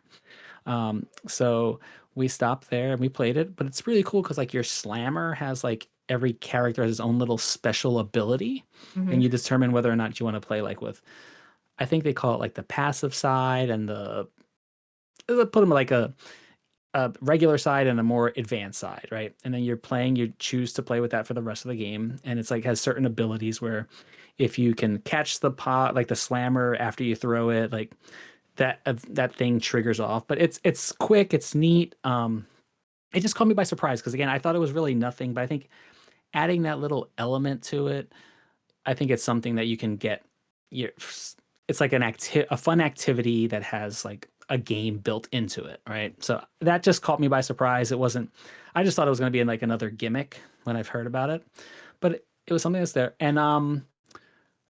So we stopped there and we played it, but it's really cool because like your slammer has like every character has his own little special ability, and you determine whether or not you want to play like with, I think they call it like the passive side and the put them like a regular side and a more advanced side, right? And then you choose to play with that for the rest of the game. And it's like has certain abilities where if you can catch the pot, like the slammer after you throw it, like that thing triggers off. But it's quick, it's neat. It just caught me by surprise because again, I thought it was really nothing, but I think adding that little element to it, I think it's something that you can get. It's like a fun activity that has like a game built into it, right? So that just caught me by surprise. It wasn't. I just thought it was going to be like another gimmick when I've heard about it, but it was something that's there. And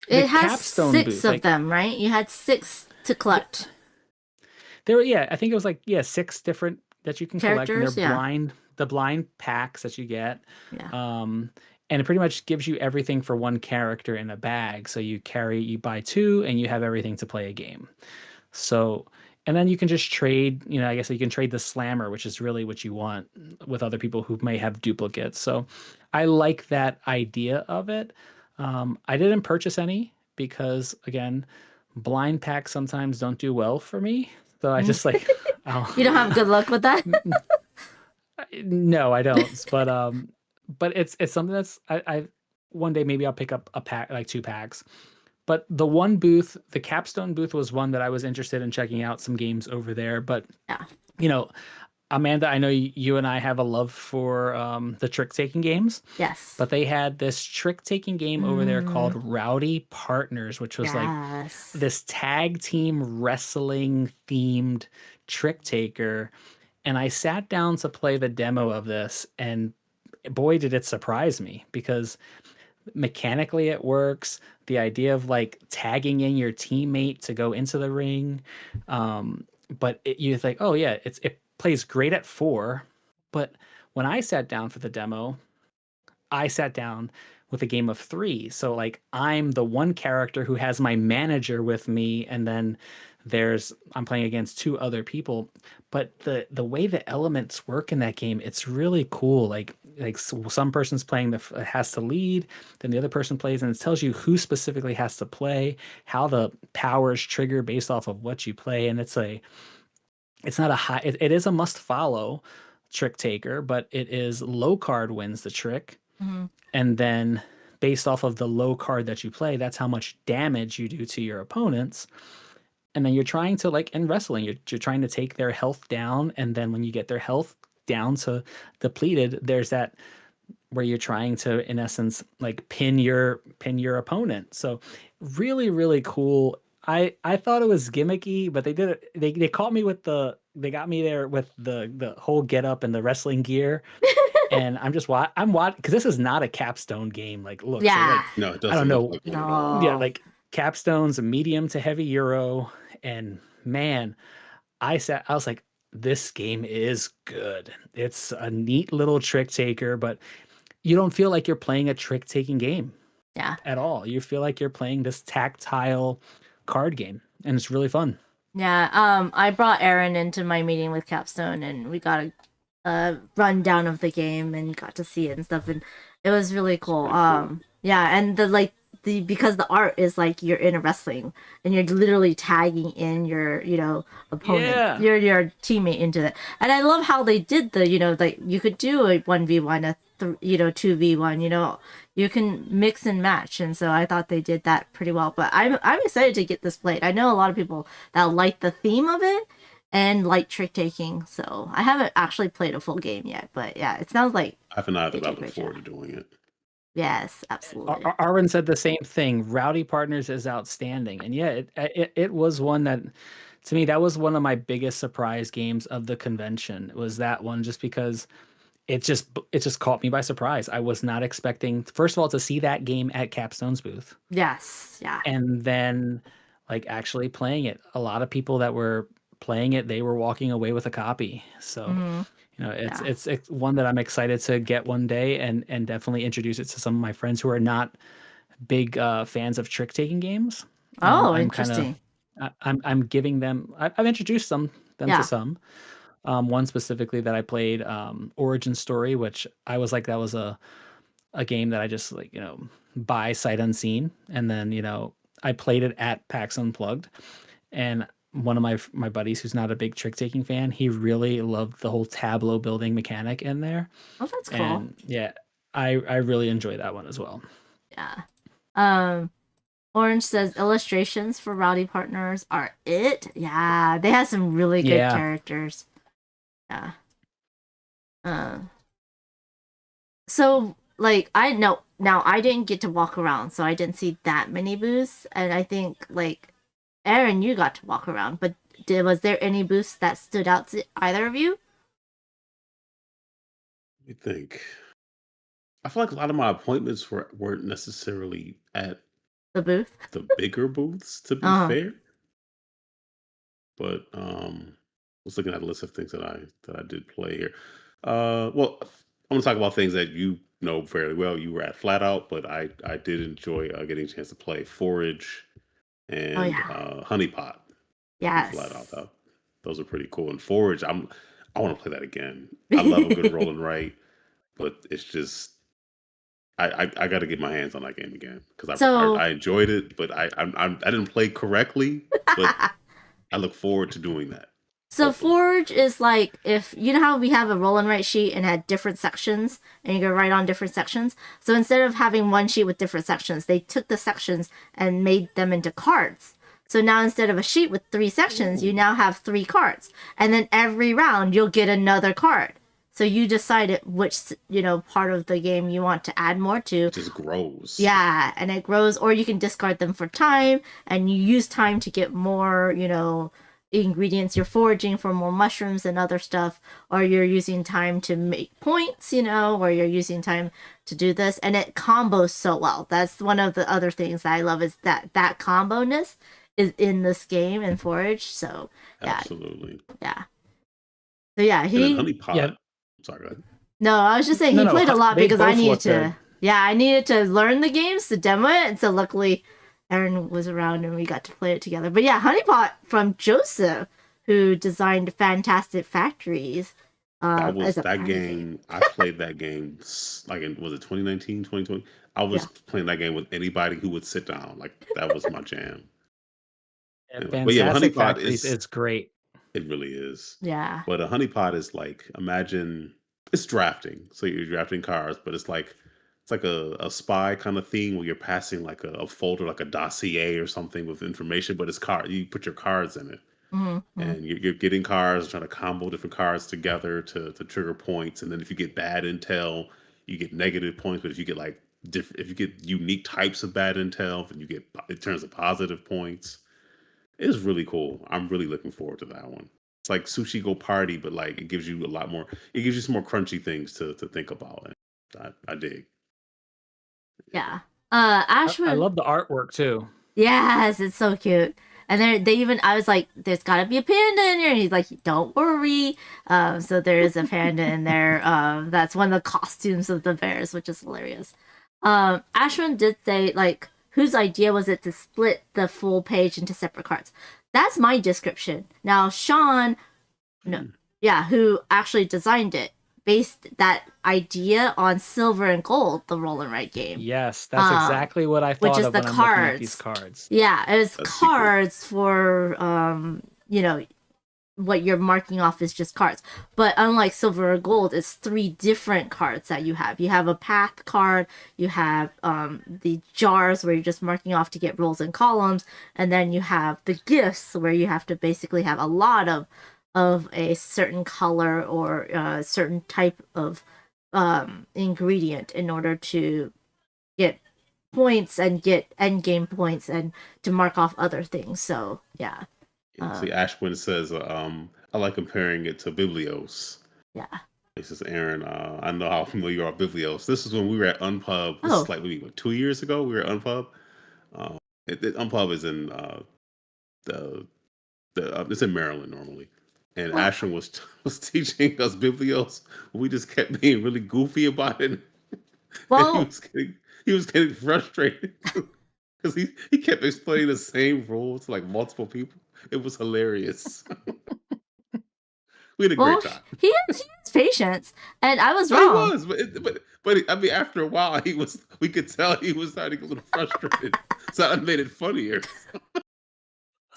it has six of them, right? You had 6 to collect. There were, I think it was like 6 different that you can collect. And they're the blind packs that you get. Yeah. And it pretty much gives you everything for one character in a bag. So you buy 2 and you have everything to play a game. So, and then you can just trade, I guess you can trade the slammer, which is really what you want with other people who may have duplicates. So I like that idea of it. I didn't purchase any because, again, blind packs sometimes don't do well for me. So I just like... You don't have good luck with that? No, I don't. But it's something that's I one day maybe I'll pick up a pack, like 2 packs. But the one booth, the Capstone booth, was one that I was interested in checking out some games over there. But Amanda, I know you and I have a love for the trick-taking games. Yes. But they had this trick-taking game over there called Rowdy Partners, which was like this tag team wrestling themed trick-taker. And I sat down to play the demo of this, and boy, did it surprise me, because mechanically it works. The idea of like tagging in your teammate to go into the ring. But you think, oh yeah, it plays great at 4. But when I sat down for the demo, I sat down with a game of 3. So like I'm the one character who has my manager with me, and then I'm playing against 2 other people. But the way the elements work in that game, it's really cool. Like some person's playing has to lead, then the other person plays, and it tells you who specifically has to play, how the powers trigger based off of what you play. And it's not a high, it is a must follow trick taker, but it is low card wins the trick. Mm-hmm. And then based off of the low card that you play, that's how much damage you do to your opponents. And then you're trying to, like in wrestling, you're trying to take their health down. And then when you get their health down to depleted, there's that where you're trying to, in essence, like pin your opponent. So really, really cool. I thought it was gimmicky, but they did it. They caught me they got me there with the whole get up and the wrestling gear. And I'm watching because this is not a Capstone game. Like, look, yeah, so no, it doesn't. I don't know. Look like one at all. Yeah, like Capstone's a medium to heavy Euro, and man, I was like, this game is good. It's a neat little trick taker, but you don't feel like you're playing a trick taking game. Yeah. At all. You feel like you're playing this tactile card game, and it's really fun. Yeah. I brought Aaron into my meeting with Capstone, and we got a rundown of the game and got to see it and stuff, and it was really cool. Yeah, and because the art is like you're in a wrestling and you're literally tagging in your opponent, your teammate into it. And I love how they did like you could do a 1v1, 2v1, you can mix and match. And so I thought they did that pretty well. But I'm excited to get this played. I know a lot of people that like the theme of it and like trick taking. So I haven't actually played a full game yet, but yeah, it sounds like I've not thought about before doing it. Yes, absolutely. Arwen said the same thing. Rowdy Partners is outstanding, and yeah, it was one that, to me, that was one of my biggest surprise games of the convention. Was that one, just because it just caught me by surprise. I was not expecting, first of all, to see that game at Capstone's booth. Yes, yeah. And then like actually playing it. A lot of people that were playing it, they were walking away with a copy. So. It's one that I'm excited to get one day and definitely introduce it to some of my friends who are not big fans of trick-taking games. Interesting. I'm giving them. I've introduced them to some. One specifically that I played, Origin Story, which I was like, that was a game that I just buy sight unseen, and then I played it at PAX Unplugged, and one of my buddies who's not a big trick taking fan, he really loved the whole tableau building mechanic in there. Oh, that's cool. And yeah, I really enjoy that one as well. Yeah. Orange says illustrations for Rowdy Partners are it. Yeah, they have some really good characters. Yeah. So like I know now I didn't get to walk around, so I didn't see that many booths, and I think like Aaron, you got to walk around, but was there any booths that stood out to either of you? I think. I feel like a lot of my appointments weren't necessarily at the booth, the bigger booths, to be fair. But I was looking at a list of things that I did play here. Well, I'm gonna talk about things that you know fairly well. You were at Flat Out, but I did enjoy getting a chance to play Forage and Honeypot. Yes. Flat Out. Those are pretty cool. And Forage, I want to play that again. I love a good roll and write, but it's just I got to get my hands on that game again because I enjoyed it, but I didn't play correctly. But I look forward to doing that. So Forge is like, if you know how we have a roll and write sheet and had different sections and you can write on different sections. So instead of having one sheet with different sections, they took the sections and made them into cards. So now instead of a sheet with 3 sections, you now have 3 cards. And then every round you'll get another card. So you decide which, part of the game you want to add more to. It just grows. Yeah, and it grows, or you can discard them for time, and you use time to get more, ingredients. You're foraging for more mushrooms and other stuff, or you're using time to make points, or you're using time to do this, and it combos so well. That's one of the other things that I love is that combo-ness is in this game in Forage. So yeah, absolutely. Yeah. So yeah, Honeypot. Yeah. Sorry, go ahead. No, I was just saying he played a lot because I needed to. Yeah, I needed to learn the games to demo it, and so luckily Aaron was around and we got to play it together. But yeah, Honeypot from Joseph, who designed Fantastic Factories. That was that game. I played that game like was it 2019, 2020? I was playing that game with anybody who would sit down. Like that was my jam. Fantastic Factories is great. It really is. Yeah. But a honeypot is like, imagine it's drafting. So you're drafting cards, but it's like a spy kind of thing where you're passing like a folder, like a dossier or something with information, but it's you put your cards in it. Mm-hmm. And you're getting cards, trying to combo different cards together to trigger points. And then if you get bad intel, you get negative points. But if you get if you get unique types of bad intel, then it turns to positive points. It's really cool. I'm really looking forward to that one. It's like Sushi Go Party, but like it gives you a lot more. It gives you some more crunchy things to think about, and I dig. Yeah. Ashwin. I love the artwork too. Yes, it's so cute. And I was like, there's gotta be a panda in here. And he's like, don't worry. So there is a panda in there. That's one of the costumes of the bears, which is hilarious. Ashwin did say like, whose idea was it to split the full page into separate cards? That's my description. Now, Sean, who actually designed it, based that idea on Silver and Gold, the roll and write game. Yes, that's exactly what I thought which is of the when cards. I'm looking at these cards. Yeah, it was cards for, what you're marking off is just cards. But unlike Silver or Gold, it's 3 different cards that you have. You have a path card, you have the jars where you're just marking off to get rows and columns, and then you have the gifts where you have to basically have a lot of a certain color or a certain type of ingredient in order to get points and get end game points and to mark off other things. So yeah. See, Ashwin says, I like comparing it to Biblios. Yeah. He says, Aaron, I know how familiar you are with Biblios. This is when we were at Unpub. This is like maybe 2 years ago. We were at Unpub. Unpub is in it's in Maryland normally. And Ashwin was teaching us Biblios. We just kept being really goofy about it. Well, he was getting frustrated because he kept explaining the same rules to like multiple people. It was hilarious. We had a great time. He has patience, and I was wrong. He was, but I mean, after a while, we could tell he was starting to get a little frustrated. So I made it funnier.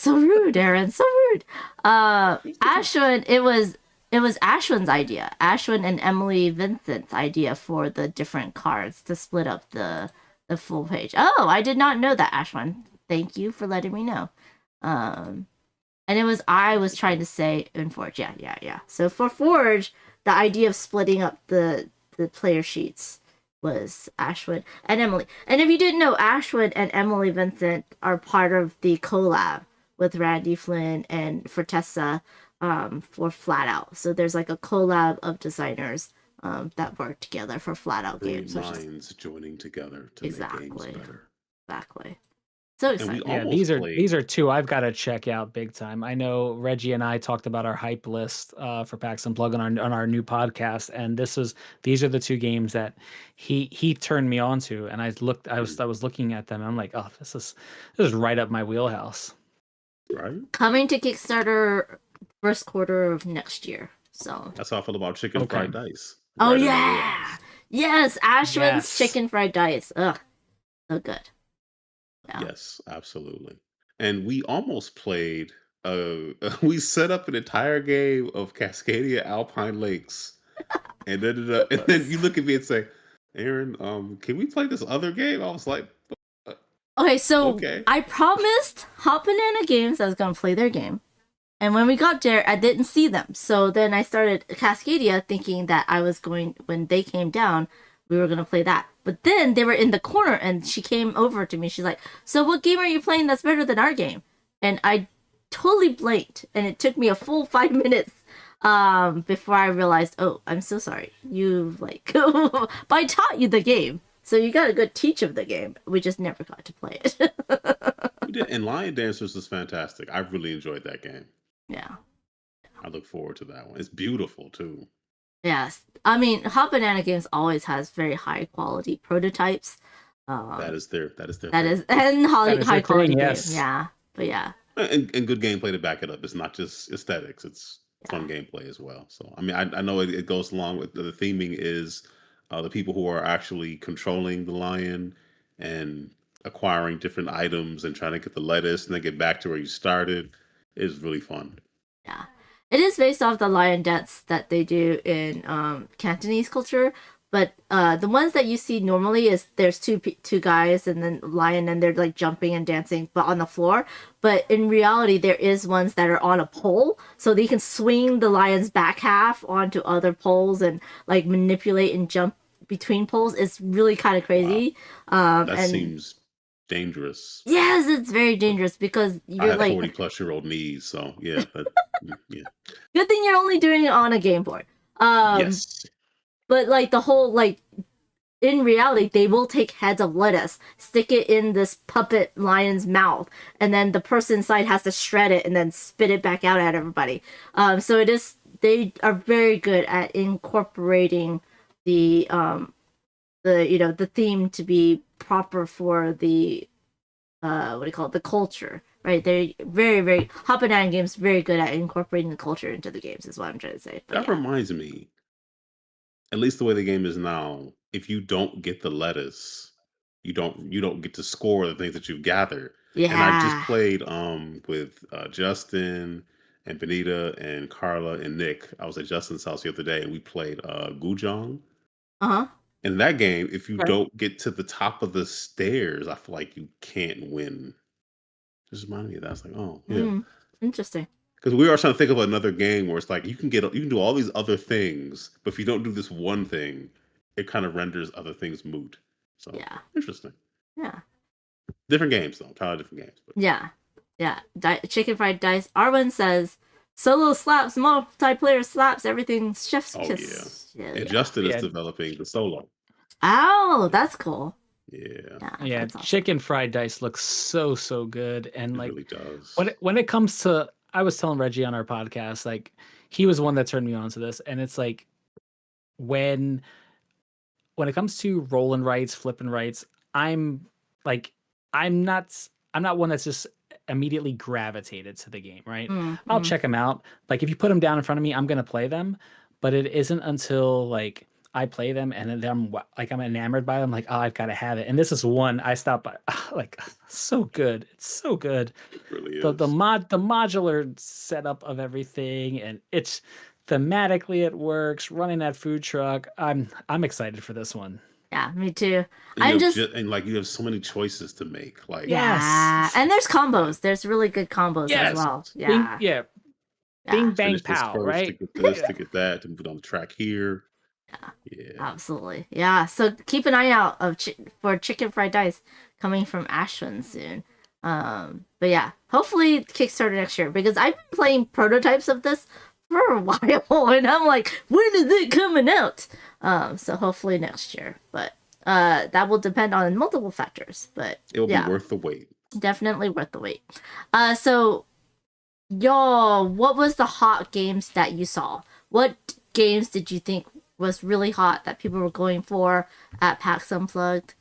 So rude, Aaron. So rude. Ashwin, it was Ashwin's idea. Ashwin and Emily Vincent's idea for the different cards to split up the full page. Oh, I did not know that, Ashwin. Thank you for letting me know. And I was trying to say in Forge. Yeah. So for Forge, the idea of splitting up the player sheets was Ashwin and Emily. And if you didn't know, Ashwin and Emily Vincent are part of the collab with Randy Flynn and Fortessa for Flat Out. So there's like a collab of designers that work together for Flat Out games. Minds joining together to make games better. Exactly. So exciting. Yeah, these are two I've got to check out big time. I know Reggie and I talked about our hype list for PAX Unplugged on our new podcast, and these are the two games that he turned me on to, and I was looking at them and I'm like, oh, this is right up my wheelhouse. Right. Coming to Kickstarter first quarter of next year. So that's how I feel about chicken fried dice. Oh yeah. Yes, Ashwin's chicken fried dice. Ugh. So good. Yeah. Yes, absolutely. And we almost played we set up an entire game of Cascadia Alpine Lakes and then you look at me and say, Aaron, can we play this other game? I was like, okay, so I promised Hot Banana Games I was gonna play their game. And when we got there, I didn't see them. So then I started Cascadia thinking that when they came down, we were gonna play that. But then they were in the corner and she came over to me. She's like, so what game are you playing that's better than our game? And I totally blanked. And it took me a full 5 minutes before I realized, oh, I'm so sorry. But I taught you the game. So you got a good teach of the game. We just never got to play it. We did. And Lion Dancers was fantastic. I really enjoyed that game. Yeah. I look forward to that one. It's beautiful too. Yes. I mean, Hot Banana Games always has very high quality prototypes. That is their and high quality games. Yeah. But yeah. And good gameplay to back it up. It's not just aesthetics. It's fun gameplay as well. So I mean, I know it goes along with the theming is the people who are actually controlling the lion and acquiring different items and trying to get the lettuce and then get back to where you started is really fun. Yeah. It is based off the lion dance that they do in Cantonese culture, but the ones that you see normally is there's two guys and then lion and they're like jumping and dancing but on the floor. But in reality, there is ones that are on a pole, so they can swing the lion's back half onto other poles and like manipulate and jump between poles. It's really kind of crazy. Wow. That seems dangerous. Yes, it's very dangerous because you're I have 40-plus-year-old knees, so yeah. Yeah. Good thing you're only doing it on a game board. Yes. But like the whole in reality, they will take heads of lettuce, stick it in this puppet lion's mouth, and then the person inside has to shred it and then spit it back out at everybody. So they are very good at incorporating the theme to be proper for the the culture, right? They're very, very Hot Banana Games very good at incorporating the culture into the games is what I'm trying to say. That reminds me, at least the way the game is now, if you don't get the lettuce, you don't get to score the things that you've gathered. Yeah. And I just played with Justin and Benita and Carla and Nick. I was at Justin's house the other day and we played Gujong. Uh-huh. In that game, if you don't get to the top of the stairs, I feel like you can't win. Just reminded me of that. I was like, oh, yeah. Interesting. Because we are trying to think of another game where it's like you can do all these other things, but if you don't do this one thing, it kind of renders other things moot. So yeah, interesting. Yeah. Different games though, entirely different games. But. Yeah. Chicken fried dice. Arwen says solo slaps, multiplayer slaps, everything's chef's kiss. Yeah. And Justin is developing the solo. Oh, that's cool. Yeah. Awesome. Chicken fried dice looks so good, and it like really does. When it comes to, I was telling Reggie on our podcast, like he was the one that turned me on to this, and it's like when it comes to rolling rights, flipping rights, I'm not one that's just immediately gravitated to the game, right? I'll check them out. Like if you put them down in front of me, I'm gonna play them, but it isn't until like I play them and then I'm enamored by them. Like, oh, I've got to have it. And this is one I stopped by. Like, so good. It's so good. It really is. The modular setup of everything, and it's thematically it works. Running that food truck, I'm excited for this one. Yeah, me too. And like you have so many choices to make. Like yeah, and there's combos. There's really good combos as well. Yeah, Bing bang pow, right? To get this, to get that, to put on the track here. Yeah, absolutely. Yeah, so keep an eye out for chicken fried dice coming from Ashwin soon. But yeah, hopefully Kickstarter next year, because I've been playing prototypes of this for a while, and I'm like, when is it coming out? So hopefully next year, but that will depend on multiple factors. But it will be worth the wait. Definitely worth the wait. So y'all, what was the hot games that you saw? What games did you think was really hot that people were going for at PAX Unplugged?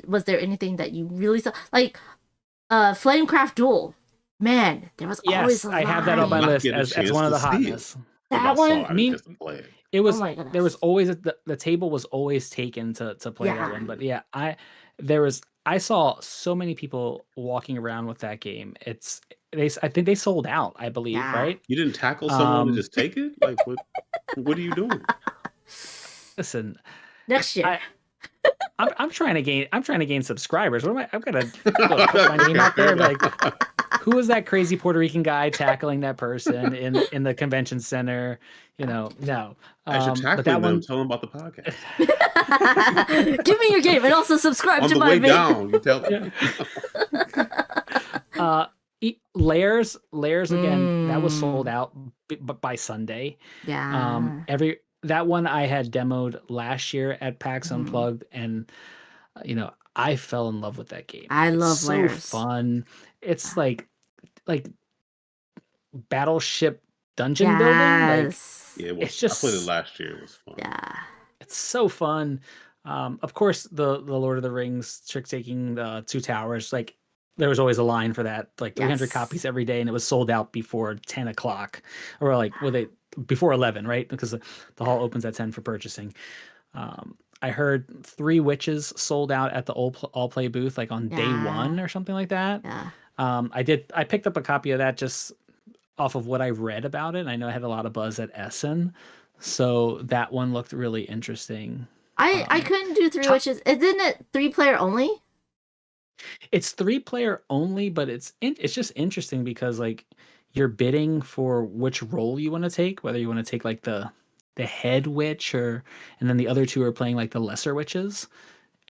Was there anything that you really saw? Like Flamecraft Duel. Man, there was always a line. I have that on my list as one of the hotness. That one, it was. There was always the table was always taken to play that one. But yeah, I saw so many people walking around with that game. I think they sold out, I believe, right? You didn't tackle someone to just take it? Like what are you doing? Listen, next year. I'm trying to gain subscribers. What am I? I've got to put my name out there. Like, who was that crazy Puerto Rican guy tackling that person in the convention center? No. As you're tackling them, tell them about the podcast. Give me your game and also subscribe to my video. On the way down, you tell them. Layers again. That was sold out by Sunday. Yeah. That one I had demoed last year at PAX Unplugged, and I fell in love with that game. I love Layers. So fun. It's like Battleship dungeon building. Like, it's just. I played it last year. It was fun. Yeah. It's so fun. Of course, the Lord of the Rings trick taking the Two Towers. Like, there was always a line for that. Like 300 copies every day, and it was sold out before 10 o'clock, or like before 11, right? Because the hall opens at 10 for purchasing. I heard 3 Witches sold out at the all play booth, like on day 1 or something like that. Yeah. I picked up a copy of that just off of what I read about it. I know I had a lot of buzz at Essen, so that one looked really interesting. I couldn't do 3 Witches. Isn't it 3-player only? It's 3-player only, but it's just interesting because like you're bidding for which role you want to take, whether you want to take like the head witch and then the other 2 are playing like the lesser witches,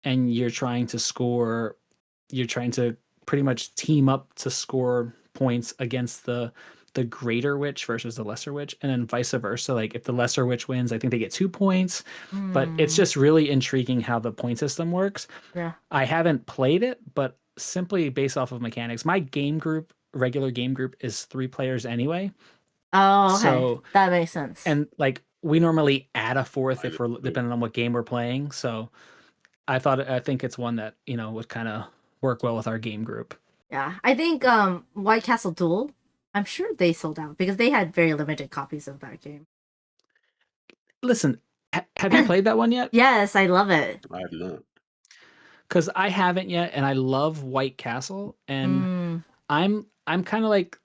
and you're trying to pretty much team up to score points against the greater witch versus the lesser witch, and then vice versa. Like if the lesser witch wins, I think they get 2 points. But it's just really intriguing how the point system works. Yeah. I haven't played it, but simply based off of mechanics, my regular game group is 3 players anyway. Oh, okay. So that makes sense. And like we normally add a 4th if we're depending on what game we're playing. So I think it's one that, would kind of work well with our game group. Yeah. I think White Castle Duel, I'm sure they sold out because they had very limited copies of that game. Listen, have you played that one yet? Yes, I love it. I have not. Because I haven't yet, and I love White Castle, and I'm kind of like,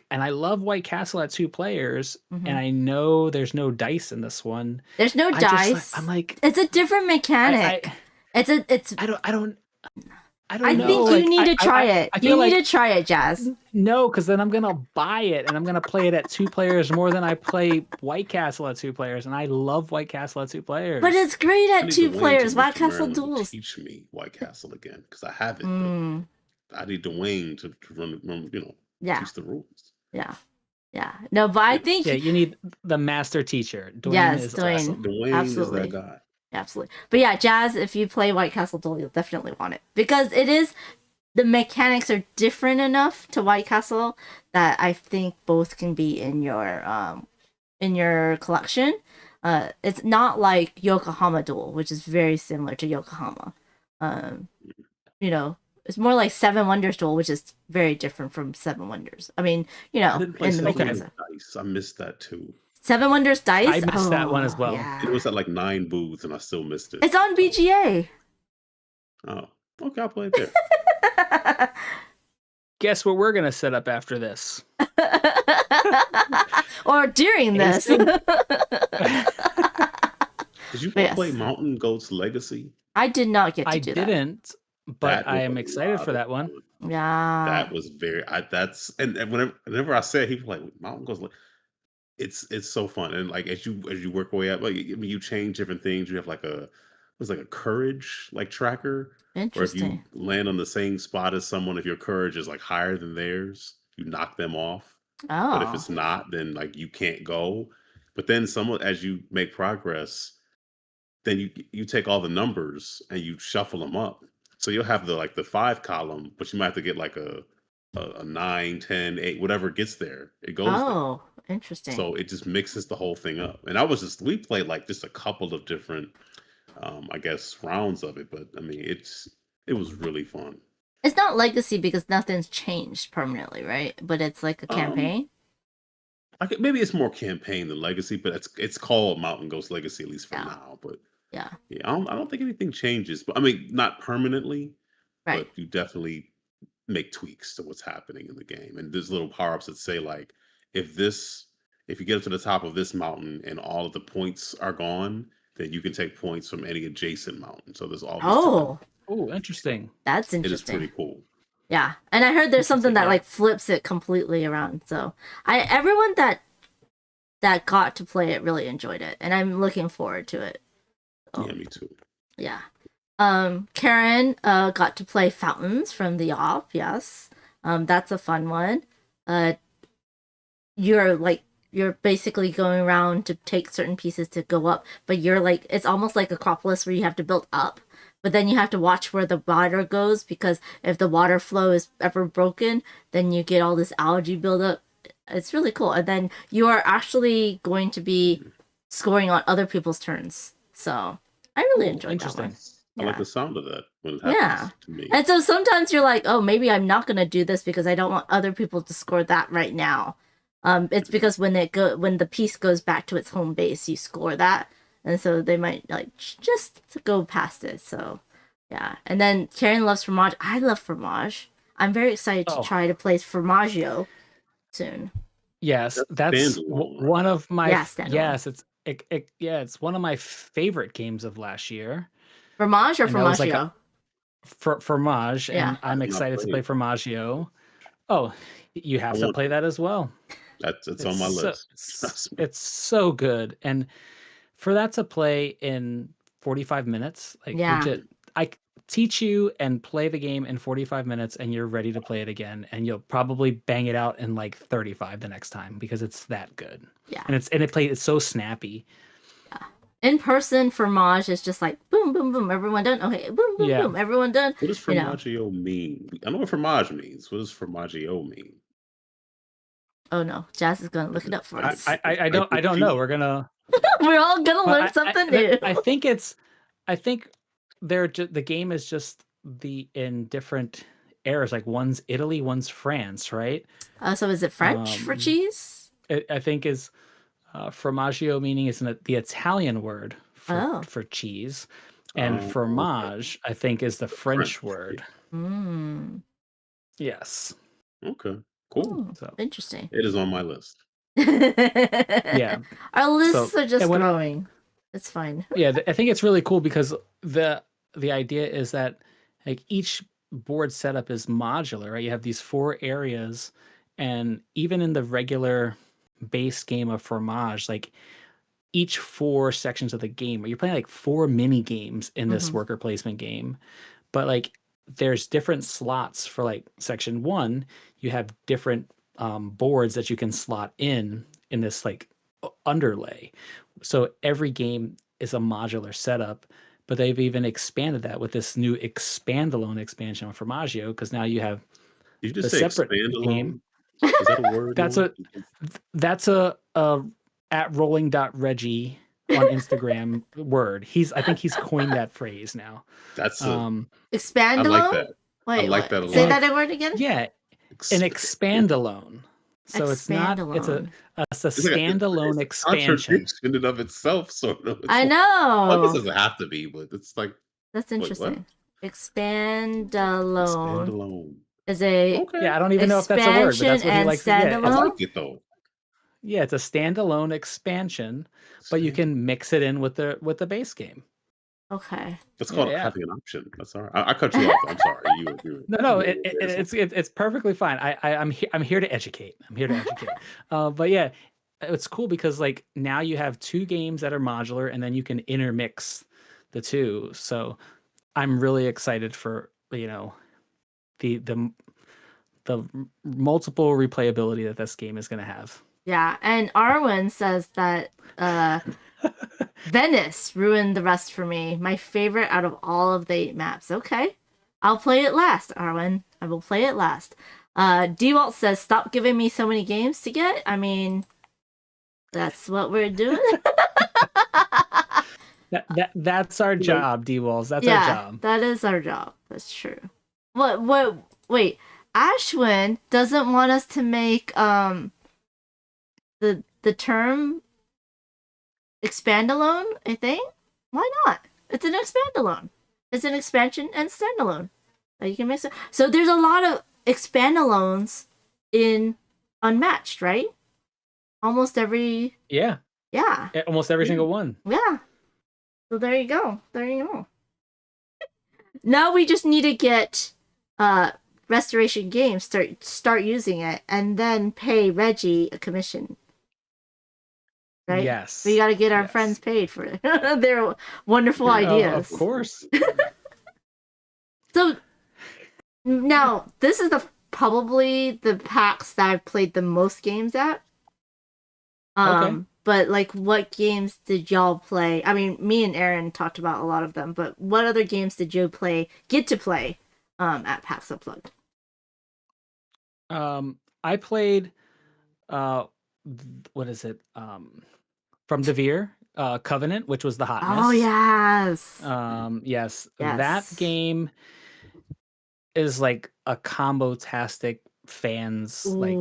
and I love White Castle at 2 players, and I know there's no dice in this one. There's no dice. I'm like, it's a different mechanic. I don't know. think you need to try it. You need to try it, Jazz. No, because then I'm gonna buy it and I'm gonna play it at 2 players more than I play White Castle at 2 players, and I love White Castle at 2 players. But it's great at 2 players. White Castle Duels. Teach me White Castle again because I haven't. I need Dwayne to run, teach the rules. Yeah. No, but I think you need the master teacher. Dwayne is awesome. Dwayne is that guy. Absolutely. But yeah, Jazz, if you play White Castle Duel, you'll definitely want it. Because the mechanics are different enough to White Castle that I think both can be in your collection. It's not like Yokohama Duel, which is very similar to Yokohama. It's more like Seven Wonders Duel, which is very different from Seven Wonders. I mean, I didn't play in the mechanics. I missed that too. Seven Wonders Dice. I missed that one as well. Yeah. It was at like 9 booths, and I still missed it. It's on BGA. Oh, okay, I'll play it there. Guess what we're gonna set up after this? Or during this. Did you play Mountain Goat's Legacy? I did not get to do that. I didn't, but I am excited for that one. Yeah. That was very. And whenever I said, he was like, Mountain Goat's Legacy. It's so fun, and like as you work your way up, like I mean, you change different things. You have like a courage tracker. Or if you land on the same spot as someone, if your courage is like higher than theirs, you knock them off. Oh. But if it's not, then like you can't go. But then as you make progress, then you take all the numbers and you shuffle them up. So you'll have the 5 column, but you might have to get like a 9, 10, 8, whatever gets there. It goes Oh, interesting. So it just mixes the whole thing up. And we played like just a couple of different I guess rounds of it, but I mean it was really fun. It's not Legacy because nothing's changed permanently, right? But it's like a campaign. Maybe it's more campaign than Legacy, but it's called Mountain Ghost Legacy, at least for now. But yeah, I don't think anything changes. But I mean, not permanently, right? But you definitely make tweaks to what's happening in the game. And there's little power-ups that say like, if you get up to the top of this mountain and all of the points are gone, then you can take points from any adjacent mountain. So there's all interesting. That's interesting. It is pretty cool. Yeah, and I heard there's something that like flips it completely around. So everyone that got to play it really enjoyed it, and I'm looking forward to it. So, yeah, me too. Yeah. Karen got to play Fountains from the Op. Yes, that's a fun one. You're basically going around to take certain pieces to go up, but it's almost like Acropolis where you have to build up, but then you have to watch where the water goes, because if the water flow is ever broken, then you get all this algae buildup. It's really cool. And then you are actually going to be scoring on other people's turns. So I really enjoyed that one. I like the sound of that when it happens to me. And so sometimes you're like, oh, maybe I'm not going to do this because I don't want other people to score that right now. It's because when the piece goes back to its home base, you score that, and so they might just go past it. So, yeah. And then Karen loves Fromage. I love Fromage. I'm very excited to try to play Formaggio soon. Yes, that's one of my. Yes, it's one of my favorite games of last year. Fromage or Formaggio? Fromage, and I'm excited to play Formaggio. Oh, you have to play that as well. It's on my list. It's so good, and for that to play in 45 minutes, legit, I teach you and play the game in 45 minutes, and you're ready to play it again, and you'll probably bang it out in 35 the next time because it's that good. Yeah, and it's so snappy. Yeah, in person, Fromage is just like boom, boom, boom, everyone done. Okay, boom, boom, boom, everyone done. What does Formaggio mean? I know what fromage means. What does Formaggio mean? Oh no, Jazz is gonna look it up for us. I don't know. We're all gonna learn something new. I think the game is just in different eras. Like one's Italy, one's France, right? So is it French for cheese? I think is formaggio, meaning is the Italian word for cheese, and fromage I think is the French word. Yes. Okay. Cool. So interesting. It is on my list. Yeah. Our lists are just growing. It's fine. Yeah, I think it's really cool because the idea is that each board setup is modular, right? You have these 4 areas, and even in the regular base game of Fromage, each 4 sections of the game, you're playing 4 mini games in this worker placement game, but there's different slots for section 1. You have different boards that you can slot in this underlay. So every game is a modular setup, but they've even expanded that with this new expandalone expansion on Formaggio, because now you have a separate game. Is that a word? That's a at rolling.reggie on Instagram word. I think he's coined that phrase now. That's expandalone. I like that. Wait, I like that a lot. Say that word again. Yeah, an expandalone. So it's not. It's a standalone expansion. Contradiction in and of itself, sort of. I know. Well, I guess it doesn't have to be, but it's like that's interesting. Expandalone. Standalone is a I don't even know if that's a word, but that's what he likes. I like it though. Yeah, it's a standalone expansion, but you can mix it in with the base game. Okay. That's called having an option. That's all right. I cut you off. I'm sorry. It's perfectly fine. I'm here to educate. I'm here to educate. But yeah, it's cool because like now you have two games that are modular, and then you can intermix the two. So I'm really excited for the multiple replayability that this game is going to have. Yeah, and Arwen says that Venice ruined the rest for me. My favorite out of all of the 8 maps. Okay. I'll play it last, Arwen. I will play it last. D-Walt says, stop giving me so many games to get. I mean, that's what we're doing. That's our job, D-Walls. That's our job. That is our job. That's true. Wait. Ashwin doesn't want us to make the term expandalone, I think. Why not? It's an expandalone. It's an expansion and standalone. You can mix it. So there's a lot of expandalones in Unmatched, right? Almost every. Yeah. Almost every single one. Yeah. So there you go. Now we just need to get Restoration Games start using it, and then pay Reggie a commission. Right? Yes. We got to get our friends paid for it. Their wonderful ideas. Of course. So now this is probably the PAX that I've played the most games at. Okay. But like, what games did y'all play? I mean, me and Aaron talked about a lot of them, but what other games did you get to play at PAX Unplugged? I played what is it? From Devere, Covenant, which was the hotness. Oh yes. Yes. That game is like a combo-tastic fan's like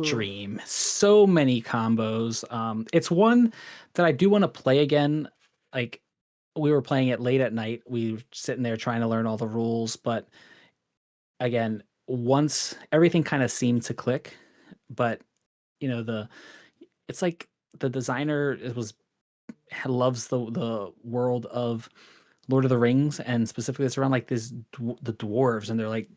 dream. So many combos. It's one that I do want to play again. Like, we were playing it late at night. We were sitting there trying to learn all the rules, but again, once everything kind of seemed to click, but it's like the designer loves the world of Lord of the Rings, and specifically it's around like the dwarves, and they're like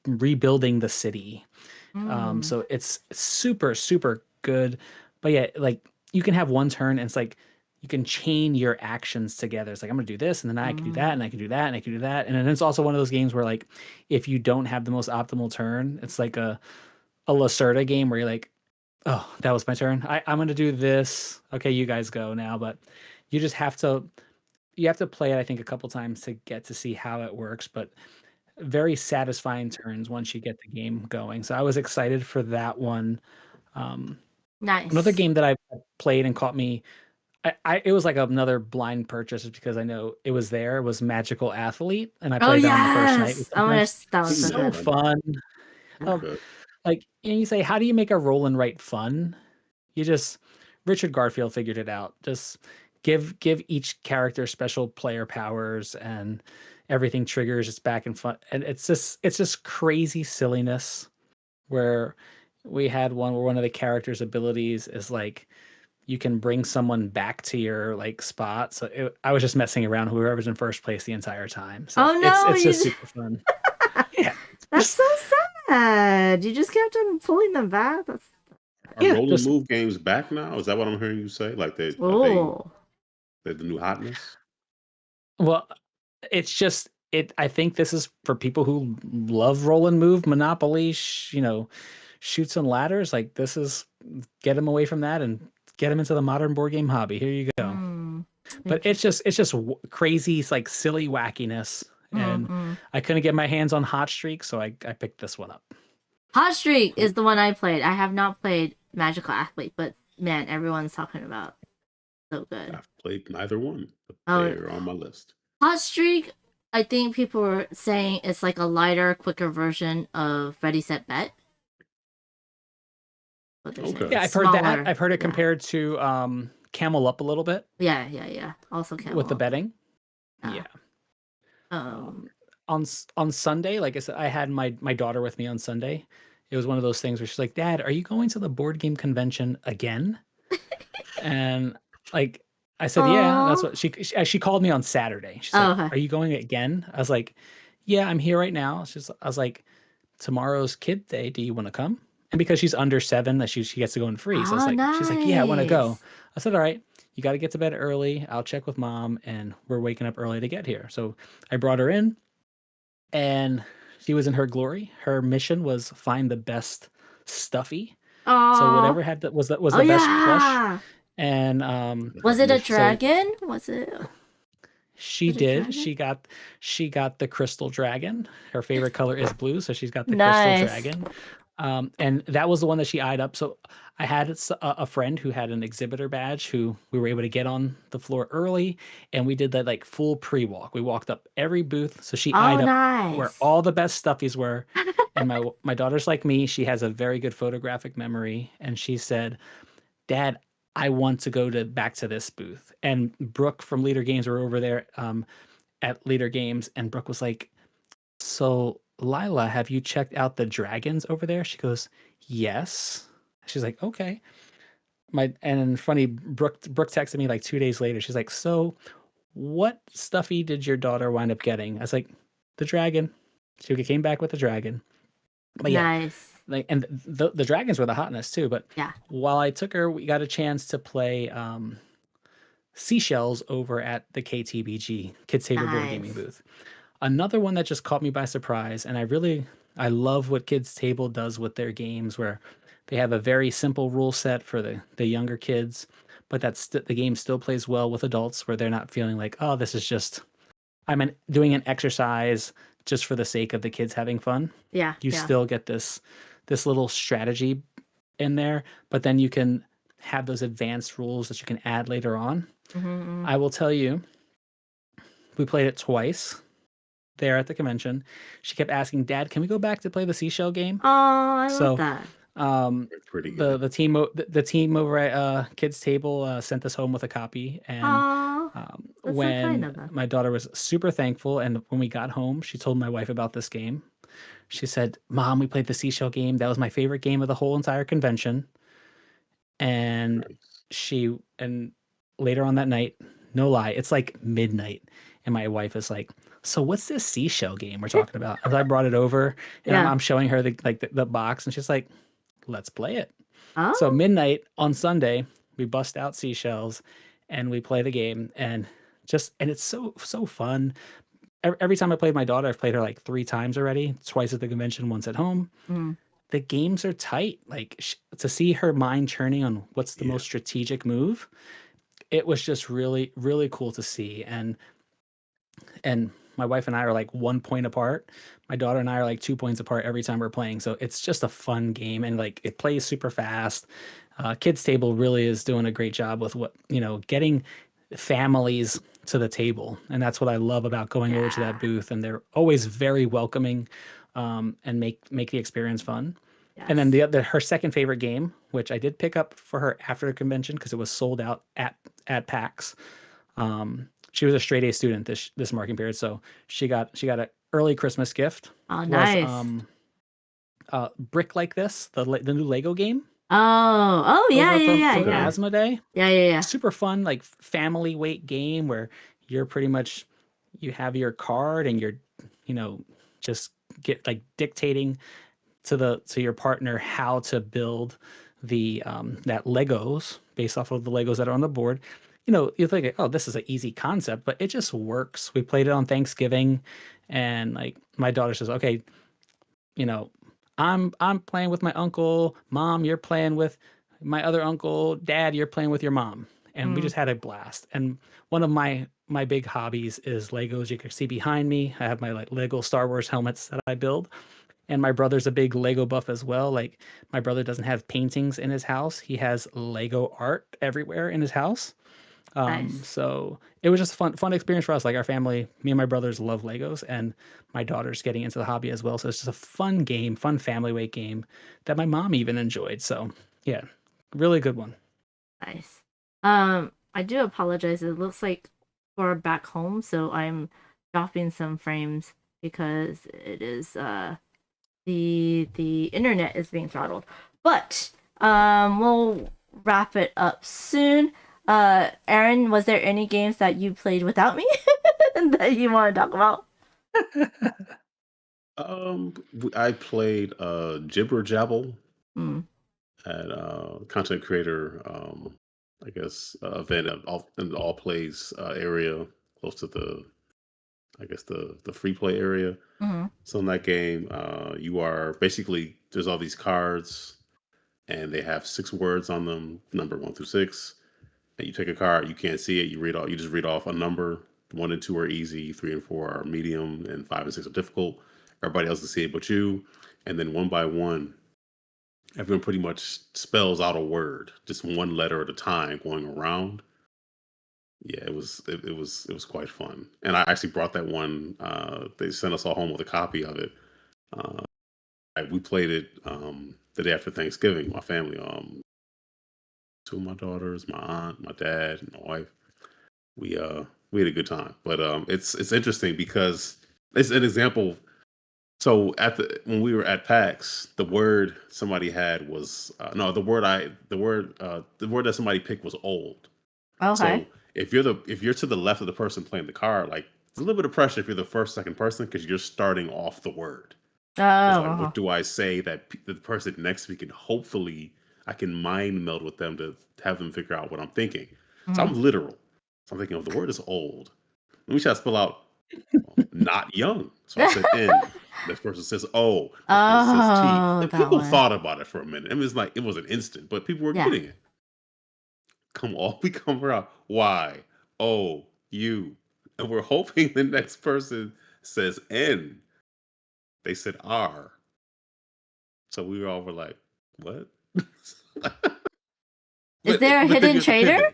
rebuilding the city. So it's super, super good. But yeah, like you can have one turn and it's like you can chain your actions together. It's like, I'm gonna do this, and then I can do that, and I can do that, and I can do that. And then it's also one of those games where like if you don't have the most optimal turn, it's like a Lacerda game where you're like, oh, that was my turn. I'm gonna do this. Okay, you guys go now. But you just have to play it, I think, a couple times to get to see how it works. But very satisfying turns once you get the game going. So I was excited for that one. Nice. Another game that I played and caught me, it was like another blind purchase because I know it was there. It was Magical Athlete, and I played that on the first night. That was so fun. Like, you say, how do you make a roll and write fun? Richard Garfield figured it out. Just give each character special player powers, and everything triggers. It's back and fun, and it's just crazy silliness. Where we had one where one of the characters' abilities is like you can bring someone back to your like spot. So I was just messing around whoever's in first place the entire time. So it's just super fun. Yeah, that's so sad. You just kept on pulling them back. Are roll and move games back now? Is that what I'm hearing you say? Like they're the new hotness? Well, it's just I think this is for people who love roll and move, Monopoly, shoots and ladders. Like, this is get them away from that and get them into the modern board game hobby. Here you go. But it's just crazy. It's like silly wackiness. And I couldn't get my hands on Hot Streak, so I picked this one up. Hot Streak is the one I played. I have not played Magical Athlete, but man, everyone's talking about it. So good. I've played neither one, but they're on my list. Hot Streak, I think people were saying it's like a lighter, quicker version of Ready, Set, Bet. what they're Okay. saying. Yeah, It's I've heard that. smaller. I've heard it Yeah. compared to Camel Up a little bit Yeah. Also Camel with the Up. betting. Yeah. Yeah. On Sunday, like I said, I had my daughter with me on Sunday. It was one of those things where she's like, "Dad, are you going to the board game convention again?" And like I said, "Yeah." That's Aw. what she called me on Saturday. She's like, Okay. "Are you going again?" I was like, "Yeah, I'm here right now." I was like, "Tomorrow's kid day. Do you want to come?" And because she's under 7, that she gets to go in free. So I was like, she's like, "Yeah, I want to go." I said, "All right, you got to get to bed early. I'll check with mom, and we're waking up early to get here." So I brought her in, and she was in her glory. Her mission was find the best stuffy. So whatever had that was the best plush. And was it a Mission. dragon? Was it? She Was it a did. dragon? She got the crystal dragon. Her favorite color is blue, so she's got the Nice. crystal dragon. And that was the one that she eyed up. So I had a friend who had an exhibitor badge who we were able to get on the floor early, and we did that like full pre-walk. We walked up every booth, so she eyed up where all the best stuffies were. And my daughter's like me; she has a very good photographic memory, and she said, "Dad, I want to go back to this booth." And Brooke from Leader Games were over there at Leader Games, and Brooke was like, "So, Lila, have you checked out the dragons over there?" She goes, "Yes." She's like, "Okay." And funny, Brooke texted me like 2 days later. She's like, "So, what stuffy did your daughter wind up getting?" I was like, "The dragon." She came back with the dragon. But yeah, Nice. like, and the dragons were the hotness too. But Yeah. while I took her, we got a chance to play Seashells over at the KTBG Kids Table Board Gaming booth. Another one that just caught me by surprise, and I love what Kids Table does with their games, where they have a very simple rule set for the younger kids, but the game still plays well with adults, where they're not feeling like, oh, this is just doing an exercise just for the sake of the kids having fun. Yeah. You still get this little strategy in there, but then you can have those advanced rules that you can add later on. Mm-hmm. I will tell you, we played it twice there at the convention. She kept asking, "Dad, can we go back to play the seashell game?" Oh, I love that. Pretty good. The team over at Kids Table sent us home with a copy, and when my daughter was super thankful, and when we got home, she told my wife about this game. She said, "Mom, we played the seashell game. That was my favorite game of the whole entire convention." And later on that night, no lie, it's like midnight, and my wife is like, "So what's this seashell game we're talking about?" As I brought it over, and I'm showing her the box, and she's like, "Let's play it." Oh. So midnight on Sunday, we bust out Seashells, and we play the game, and it's so fun. Every time I played my daughter, I've played her like 3 times already, twice at the convention, once at home. The games are tight. Like to see her mind churning on what's the most strategic move, it was just really, really cool to see. And my wife and I are like 1 point apart. My daughter and I are like 2 points apart every time we're playing. So it's just a fun game, and like it plays super fast. Kids Table really is doing a great job with getting families to the table, and that's what I love about going over to that booth. And they're always very welcoming, and make the experience fun. Yes. And then her second favorite game, which I did pick up for her after the convention because it was sold out at PAX. She was a straight A student this marking period, so she got an early Christmas gift. Oh, nice. Brick Like This, the new Lego game. Oh, yeah. From Asthma Day. Yeah. Super fun, like family weight game where you're pretty much, you have your card and you're, just get like dictating to your partner how to build that Legos based off of the Legos that are on the board. You think, oh, this is an easy concept, but it just works. We played it on Thanksgiving, and like my daughter says, okay, I'm playing with my uncle. Mom, you're playing with my other uncle. Dad, you're playing with your mom. And we just had a blast. And one of my big hobbies is Legos. You can see behind me, I have my like Lego Star Wars helmets that I build. And my brother's a big Lego buff as well. Like my brother doesn't have paintings in his house. He has Lego art everywhere in his house. Nice. So it was just a fun experience for us. Like our family, me and my brothers love Legos, and my daughter's getting into the hobby as well. So it's just a fun game, fun family weight game that my mom even enjoyed. So Yeah, really good one. Nice. I do apologize. It looks like we're back home, so I'm dropping some frames because it is the internet is being throttled. But we'll wrap it up soon. Aaron, was there any games that you played without me that you want to talk about? I played Jibber Jabble Mm. at content creator, I guess, event in the All Plays area close to the free play area. Mm-hmm. So in that game, you are basically there's all these cards, and they have 6 words on them, number 1 through 6. And you take a card, you can't see it, you just read off a number. 1 and 2 are easy, 3 and 4 are medium, and 5 and 6 are difficult. Everybody else can see it but you. And then one by one, everyone pretty much spells out a word, just one letter at a time, going around. Yeah, it was quite fun. And I actually brought that one. They sent us all home with a copy of it. Uh, we played it the day after Thanksgiving. My family, 2 of my daughters, my aunt, my dad, and my wife. We had a good time. But it's interesting because it's an example. So when we were at PAX, the word somebody had was no, the word that somebody picked was old. Okay. So if you're to the left of the person playing the card, like it's a little bit of pressure if you're the first, second person because you're starting off the word. It's like, what do I say that the person next to me can hopefully I can mind meld with them to have them figure out what I'm thinking. So I'm literal. So I'm thinking, the word is old. Let me try to spell out not young. So I said N. This person says O. This person says T. And people thought about it for a minute. I mean, it was an instant, but people were getting it. We come around Y O U, and we're hoping the next person says N. They said R. So we all were like, what? Is there a hidden trader?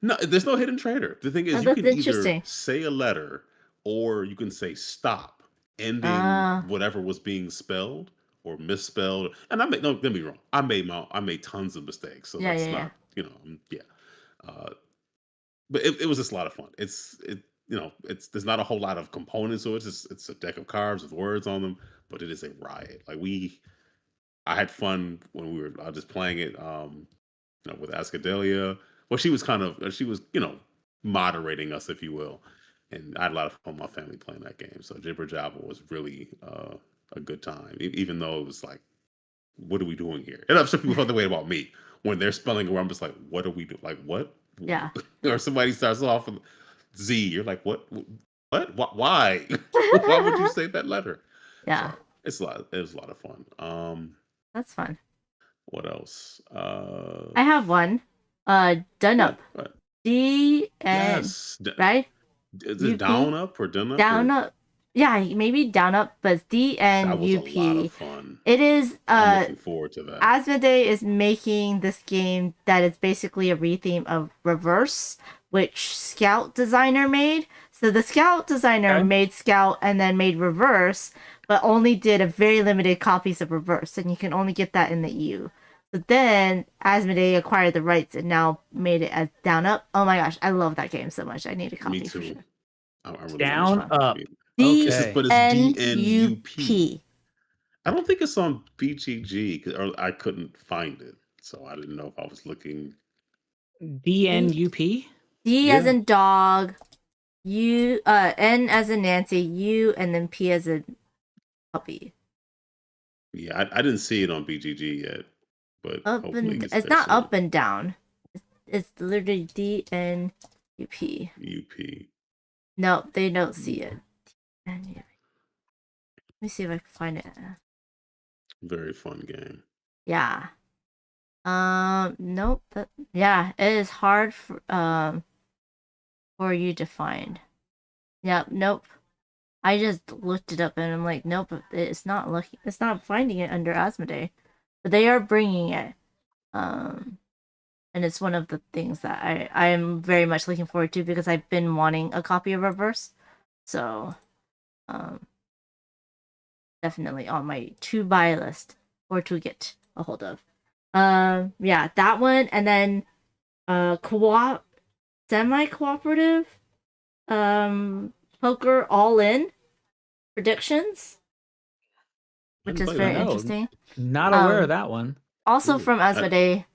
No, there's no hidden trader. The thing is, you can either say a letter or you can say stop, ending whatever was being spelled or misspelled. And don't get me wrong, I made tons of mistakes, so that's not but it was just a lot of fun. There's not a whole lot of components to it. It's a deck of cards with words on them, but it is a riot. I had fun when we were just playing it, with Ascadelia. Well, she was moderating us, if you will, and I had a lot of fun with my family playing that game. So Jibber Jabber was really a good time, even though it was like, what are we doing here? And I'm sure people felt the way about me when they're spelling around. I'm just like, what are we doing? Like, what? Yeah. Or somebody starts off with Z. You're like, what? Why? Why would you say that letter? Yeah. So it was a lot of fun. That's fun. What else? I have one. Done up. D and yes. Right? Is it down up or done up? Down up. Yeah, maybe down up, but it's D and UP. That was a lot of fun. It is. I'm looking forward to that. Asmodee is making this game that is basically a retheme of Reverse, which Scout designer made. So the Scout designer made Scout and then made Reverse, but only did a very limited copies of Reverse, and you can only get that in the EU. So then Asmodee acquired the rights and now made it as Down Up. Oh my gosh, I love that game so much. I need a copy. Me too. For sure. Really Down Up. D-N-U-P. I don't think it's on BGG, or I couldn't find it, so I didn't know if I was looking. D-N-U-P? D as in dog, U, N as in Nancy, U, and then P as in puppy. Yeah, I didn't see it on BGG yet, but it's not up and down. It's literally D-N-U-P. U-P. No, they don't see it. Let me see if I can find it. Very fun game. Yeah. Nope. It is hard for you to find. Yep. Nope. I just looked it up and I'm like, nope. It's not looking. It's not finding it under Asmodee, but they are bringing it. And it's one of the things that I am very much looking forward to because I've been wanting a copy of Reverse. So, definitely on my to buy list or to get a hold of. Yeah, that one, and then semi-cooperative poker all in predictions, which is very interesting. Not aware of that one. Also from Asmodee,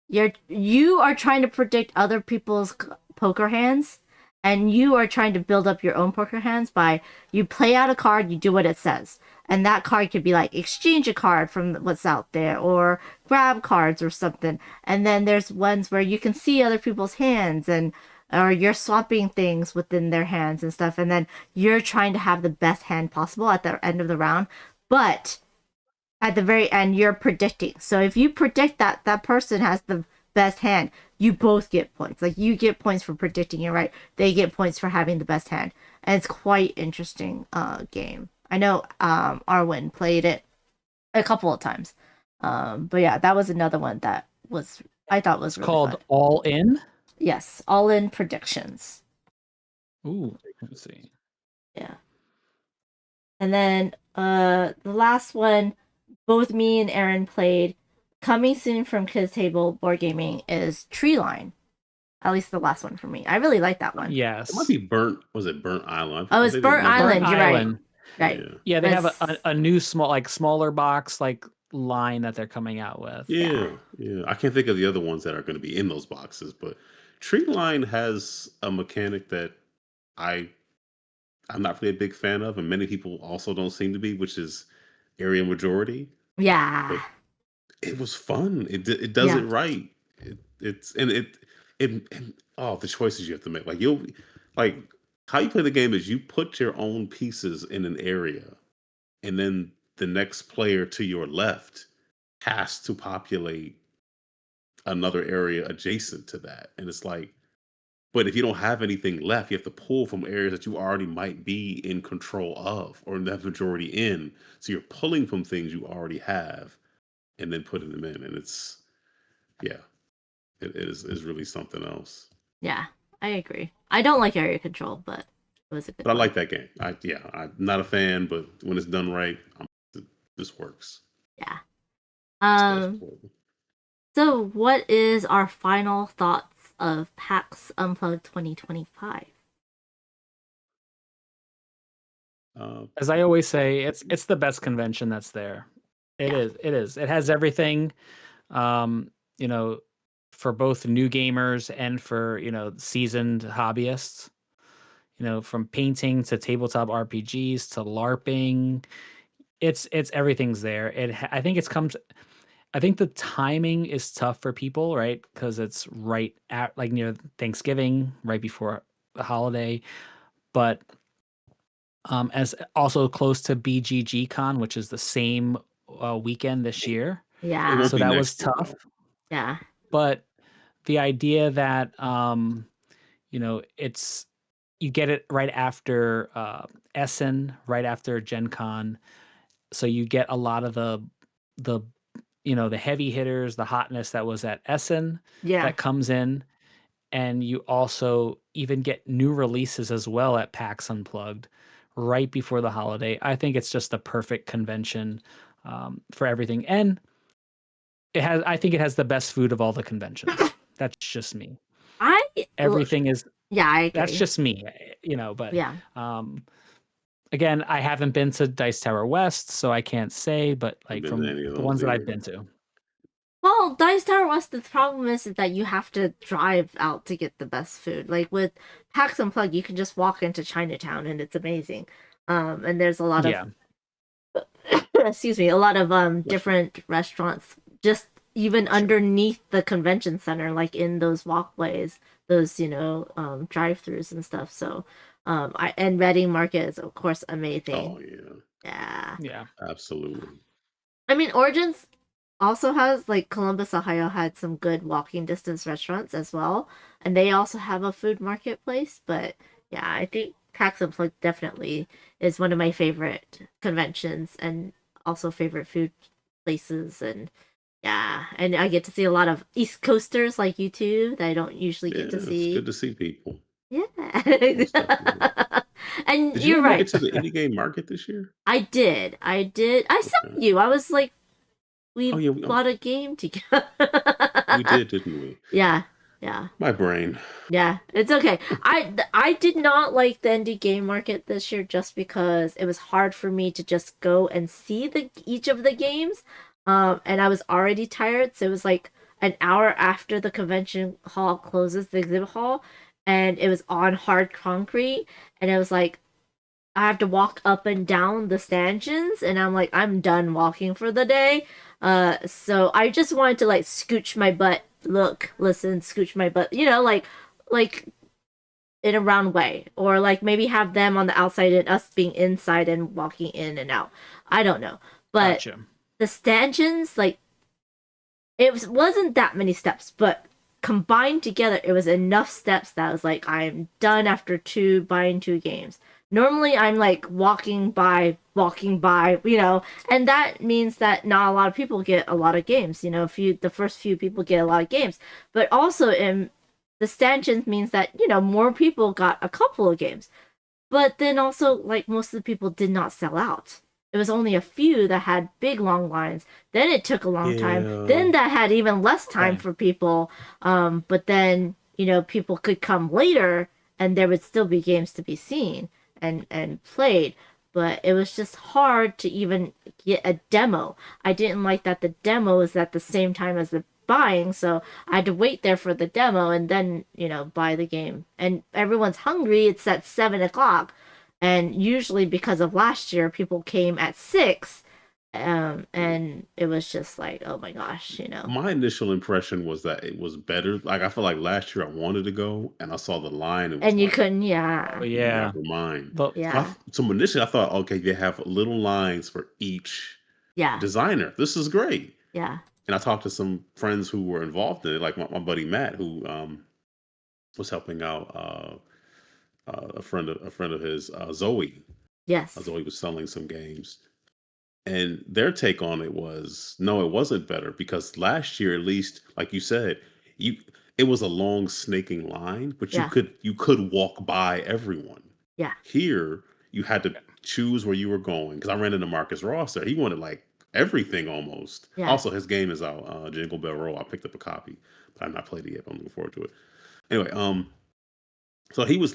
you are trying to predict other people's poker hands, and you are trying to build up your own poker hands by you play out a card, you do what it says. And that card could be like exchange a card from what's out there or grab cards or something. And then there's ones where you can see other people's hands and or you're swapping things within their hands and stuff. And then you're trying to have the best hand possible at the end of the round. But at the very end, you're predicting. So if you predict that that person has the best hand, you both get points. Like you get points for predicting it right. They get points for having the best hand. And it's quite interesting game. I know Arwen played it a couple of times. But yeah, that was another one that was I thought was really called fun. All In? Yes, All In Predictions. Ooh, let's see. Yeah. And then the last one, both me and Aaron played, coming soon from Kids Table Board Gaming, is Treeline. At least the last one for me. I really like that one. Yes. It might be Burnt. Was it Burnt Island? Oh, it's Burnt Island. You're Island. Right. Yeah, they have a new smaller box line that they're coming out with. Yeah. I can't think of the other ones that are going to be in those boxes, but Treeline has a mechanic that I'm not really a big fan of, and many people also don't seem to be, which is area majority. Yeah. But it was fun. It does it right. The choices you have to make. Like how you play the game is you put your own pieces in an area, and then the next player to your left has to populate another area adjacent to that. And it's like, but if you don't have anything left, you have to pull from areas that you already might be in control of or have majority in. So you're pulling from things you already have and then putting them in. And it's, it is really something else. Yeah, I agree. I don't like area control, but it was a good But I like that game. I'm not a fan, but when it's done right, this works. Yeah. So what is our final thoughts of PAX Unplugged 2025? As I always say, it's the best convention that's there. It is. It has everything, for both new gamers and for, seasoned hobbyists, from painting to tabletop RPGs to LARPing. It's everything's there. I think the timing is tough for people, right? Because it's right at near Thanksgiving, right before the holiday. But as also close to BGG Con, which is the same weekend this year. Yeah. So that was tough. Yeah. But the idea that it's you get it right after Essen, right after Gen Con. So you get a lot of the heavy hitters, the hotness that was at Essen that comes in. And you also even get new releases as well at PAX Unplugged right before the holiday. I think it's just the perfect convention for everything. And I think it has the best food of all the conventions. That's just me. Everything is. Yeah, I agree. That's just me, but again, I haven't been to Dice Tower West, so I can't say, but from the ones that I've been to. Well, Dice Tower West, the problem is that you have to drive out to get the best food. Like with PAX Unplugged, you can just walk into Chinatown and it's amazing. And there's a lot of excuse me, a lot of different restaurants just even underneath the convention center, like in those walkways, those drive-throughs and stuff. So and Reading Market is of course amazing. Oh yeah, absolutely. I mean, Origins also has Columbus, Ohio had some good walking distance restaurants as well, and they also have a food marketplace. But yeah, I think PAX Unplugged definitely is one of my favorite conventions and also favorite food places. And and I get to see a lot of East Coasters like you two that I don't usually get to see. It's good to see people. Yeah. And did you're right. Get to the indie game market this year? I did. I saw you. I was we bought a game together. We did, didn't we? Yeah. My brain. Yeah, it's okay. I did not like the indie game market this year just because it was hard for me to just go and see each of the games. And I was already tired, so it was like an hour after the convention hall closes, the exhibit hall, and it was on hard concrete, and it was like I have to walk up and down the stanchions, and I'm like, I'm done walking for the day. So I just wanted to like scooch my butt, look, listen, scooch my butt, like in a round way, or like maybe have them on the outside and us being inside and walking in and out. I don't know, but Gotcha. the stanchions, like, wasn't that many steps, but combined together, it was enough steps that I was like, I'm done after buying two games. Normally, I'm like walking by, and that means that not a lot of people get a lot of games. The first few people get a lot of games, but also in the stanchions means that more people got a couple of games. But then also, like, most of the people did not sell out. It was only a few that had big long lines. Then it took a long time. Then that had even less time for people. But then people could come later, and there would still be games to be seen and played, but it was just hard to even get a demo. I didn't like that the demo is at the same time as the buying, so I had to wait there for the demo and then buy the game. And everyone's hungry. It's at 7:00, and usually because of last year, people came at 6. And it was just like, oh my gosh, My initial impression was that it was better. Like, I feel like last year I wanted to go and I saw the line and you couldn't, yeah. Never mind. Yeah. So initially I thought, okay, they have little lines for each designer. This is great. Yeah. And I talked to some friends who were involved in it, like my buddy Matt, who was helping out a friend of his, Zoe. Yes. Zoe was selling some games. And their take on it was, no, it wasn't better because last year, at least, like you said, it was a long snaking line, but you could walk by everyone. Yeah. Here, you had to choose where you were going. Because I ran into Marcus Ross there. He wanted like everything almost. Yeah. Also, his game is out, Jingle Bell Roll. I picked up a copy, but I've not played it yet. But I'm looking forward to it. Anyway, so he was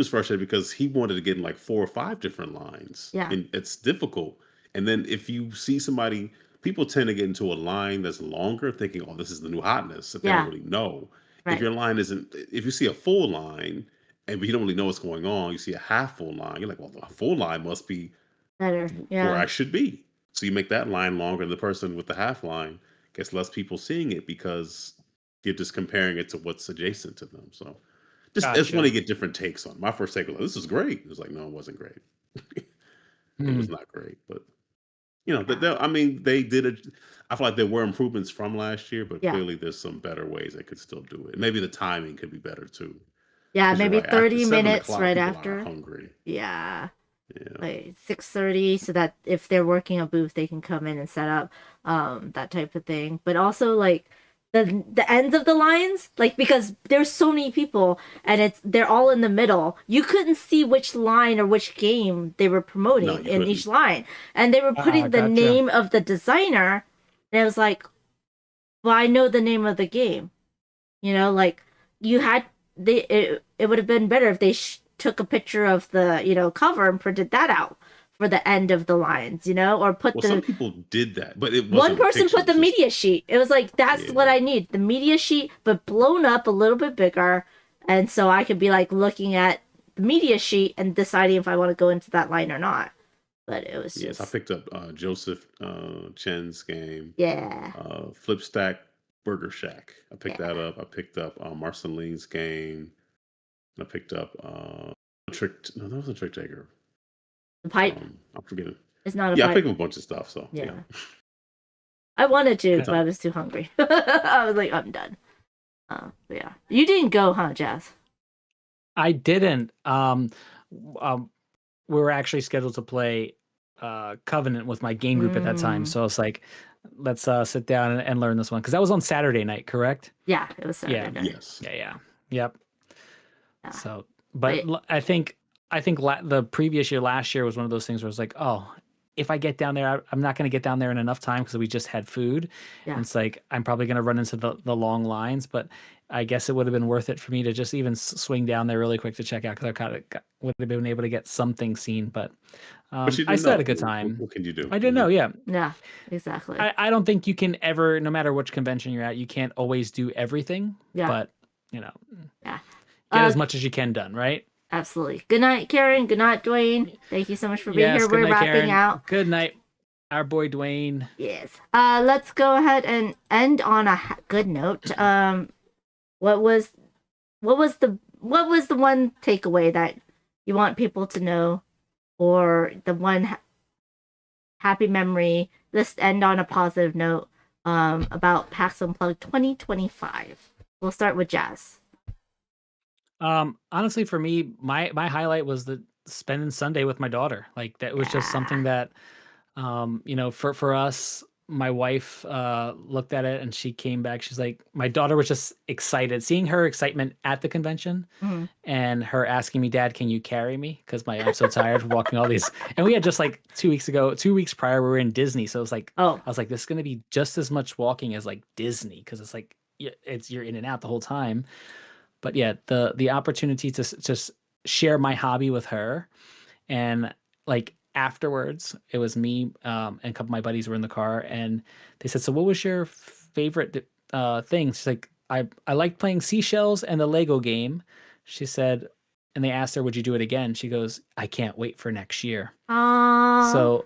frustrated because he wanted to get in like 4 or 5 different lines. Yeah. And it's difficult. And then if you see somebody, people tend to get into a line that's longer thinking, oh, this is the new hotness, if they don't really know. Right. If your line if you see a full line and you don't really know what's going on, you see a half full line, you're like, well, a full line must be better, where I should be. So you make that line longer, and the person with the half line gets less people seeing it because you're just comparing it to what's adjacent to them. So I just want to get different takes on it. My first take was like, this is great. It was like, no, it wasn't great. It was not great, but they did it. I feel like there were improvements from last year, but clearly there's some better ways they could still do it. Maybe the timing could be better too. Yeah, maybe 30 minutes right people after. are hungry. Yeah. Like 6:30, so that if they're working a booth, they can come in and set up, that type of thing. But also like the ends of the lines, like, because there's so many people and they're all in the middle. You couldn't see which line or which game they were promoting in each line, and they were putting the name of the designer, and it was like, well, I know the name of the game, like you had it would have been better if they took a picture of the cover and printed that out for the end of the lines, or some people did that, but it wasn't one person put the media sheet. It was like, that's what I need, the media sheet, but blown up a little bit bigger, and so I could be like looking at the media sheet and deciding if I want to go into that line or not. But it was just... I picked up Joseph Chen's game. Yeah. Flip Stack Burger Shack. I picked that up. I picked up Marceline's game. I picked up that was a Trick Taker. The pipe. I'm forgetting. It's not a pipe. I picked up a bunch of stuff. So yeah. I wanted to, but I was too hungry. I was like, I'm done. But yeah, you didn't go, huh, Jazz? I didn't. We were actually scheduled to play Covenant with my game group at that time, so I was like, let's sit down and learn this one, because that was on Saturday night, correct? Yeah, it was Saturday night. Yes. Yep. Yeah. So, but I think the previous year, last year, was one of those things where I was like, oh, if I get down there, I'm not going to get down there in enough time because we just had food. Yeah. And it's like I'm probably going to run into the long lines, but I guess it would have been worth it for me to just even swing down there really quick to check out because I kind of would have been able to get something seen. But you I didn't still had know. a good time. What can you do? I didn't know. Yeah. Yeah, exactly. I don't think you can ever, no matter which convention you're at, you can't always do everything. Yeah. But, you know, yeah. Get as much as you can done, right? Absolutely. Good night, Karen. Good night, Dwayne. Thank you so much for being here. We're wrapping out. Good night, our boy Dwayne. Yes. Let's go ahead and end on a good note. What was the one takeaway that you want people to know, or the one happy memory? Let's end on a positive note. About PAX Unplugged 2025. We'll start with Jazz. Honestly, for me, my highlight was the spending Sunday with my daughter. Like that was just something that, you know, for us, my wife looked at it and she came back. She's like, my daughter was just excited, seeing her excitement at the convention, and her asking me, "Dad, can you carry me?" Because I'm so tired of walking all these. And we had just like 2 weeks prior, we were in Disney, so it was like, I was like, this is gonna be just as much walking as like Disney, because it's like you're in and out the whole time. But yeah, the opportunity to just share my hobby with her, and like afterwards, it was me and a couple of my buddies were in the car, and they said, "So what was your favorite thing?" She's like, "I liked playing seashells and the Lego game." She said, and they asked her, "Would you do it again?" She goes, "I can't wait for next year." Aww. So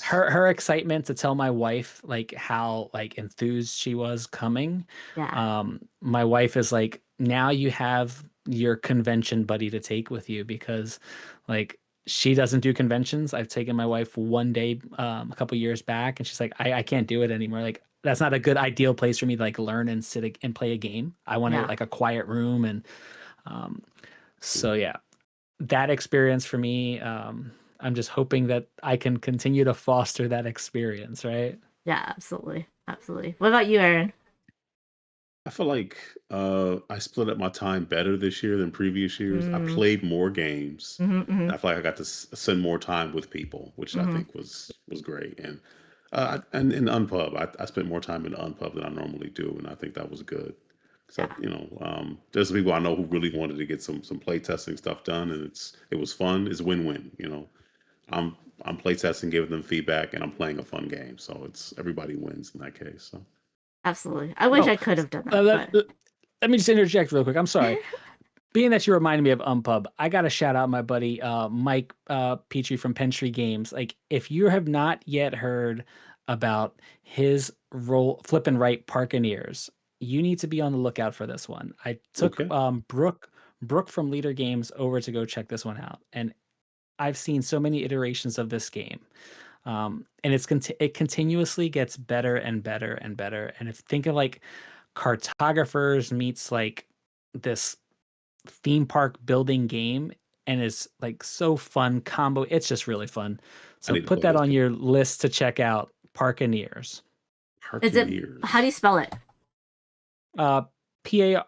her excitement to tell my wife like how like enthused she was coming. Yeah. My wife is like, now you have your convention buddy to take with you, because like she doesn't do conventions. I've taken my wife one day a couple years back, and she's like, I can't do it anymore. Like that's not a good ideal place for me to like learn and sit and play a game. I want like a quiet room. And so yeah, that experience for me, I'm just hoping that I can continue to foster that experience, right? Yeah, absolutely. Absolutely. What about you, Aaron? I feel like I split up my time better this year than previous years. I played more games. I feel like I got to spend more time with people, which I think was great. And in Unpub, I spent more time in Unpub than I normally do, and I think that was good. So you know, there's people I know who really wanted to get some play testing stuff done, and it was fun. It's win-win. You know, I'm play testing, giving them feedback, and I'm playing a fun game. So it's everybody wins in that case. So. Absolutely. I wish I could have done that. Let me just interject real quick. I'm sorry. Being that you reminded me of Unpub, I got to shout out my buddy Mike Petrie from Pentry Games. Like, if you have not yet heard about his flip and right Parkeneers, you need to be on the lookout for this one. I took Brooke from Leader Games over to go check this one out, and I've seen so many iterations of this game. And it continuously gets better and better and better. And if think of like cartographers meets like this theme park building game, and it's like so fun combo. It's just really fun. So put that on your list to check out. Parkeneers. Is it? How do you spell it? PARKINEERS.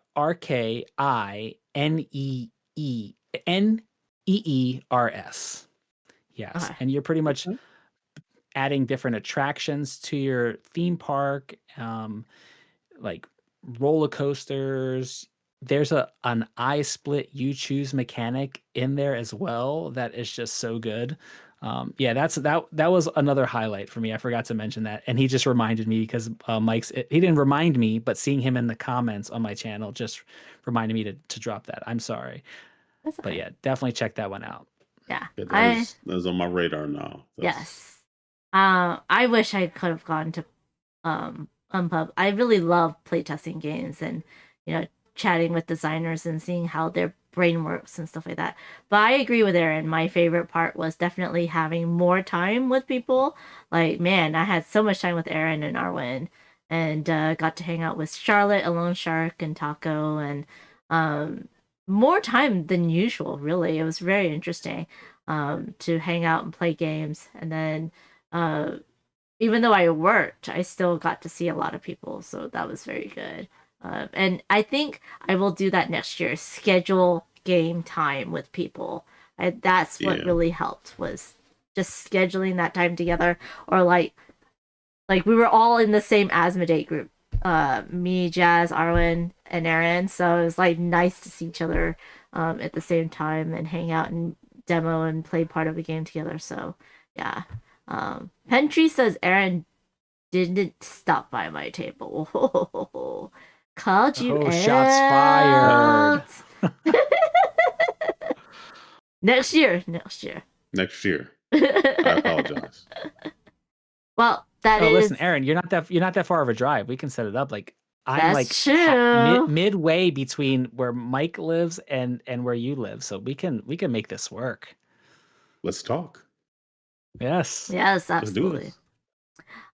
Yes, and you're pretty much adding different attractions to your theme park, like roller coasters. There's an I split you choose mechanic in there as well that is just so good. Yeah, that was another highlight for me. I forgot to mention that, and he just reminded me because he didn't remind me, but seeing him in the comments on my channel just reminded me to drop that. I'm sorry. That's okay. But yeah, definitely check that one out. Yeah, that is on my radar now. Yes. I wish I could have gone to Unpub. I really love playtesting games and, you know, chatting with designers and seeing how their brain works and stuff like that. But I agree with Aaron. My favorite part was definitely having more time with people. Like, man, I had so much time with Aaron and Arwen, and got to hang out with Charlotte, Alone Shark, and Taco, and more time than usual, really. It was very interesting to hang out and play games. And then even though I worked, I still got to see a lot of people, so that was very good. And I think I will do that next year. Schedule game time with people. That's what really helped, was just scheduling that time together, or like we were all in the same Asmodee group. Me, Jazz, Arwen, and Aaron. So it was like nice to see each other at the same time and hang out and demo and play part of a game together. So yeah. Pentry says Aaron didn't stop by my table. Called you out. Shots fired. Next year. I apologize. Well, that is. Listen, Aaron, you're not that far of a drive. We can set it up. Like I'm That's true. Midway between where Mike lives and where you live, so we can make this work. Let's talk. Yes, absolutely.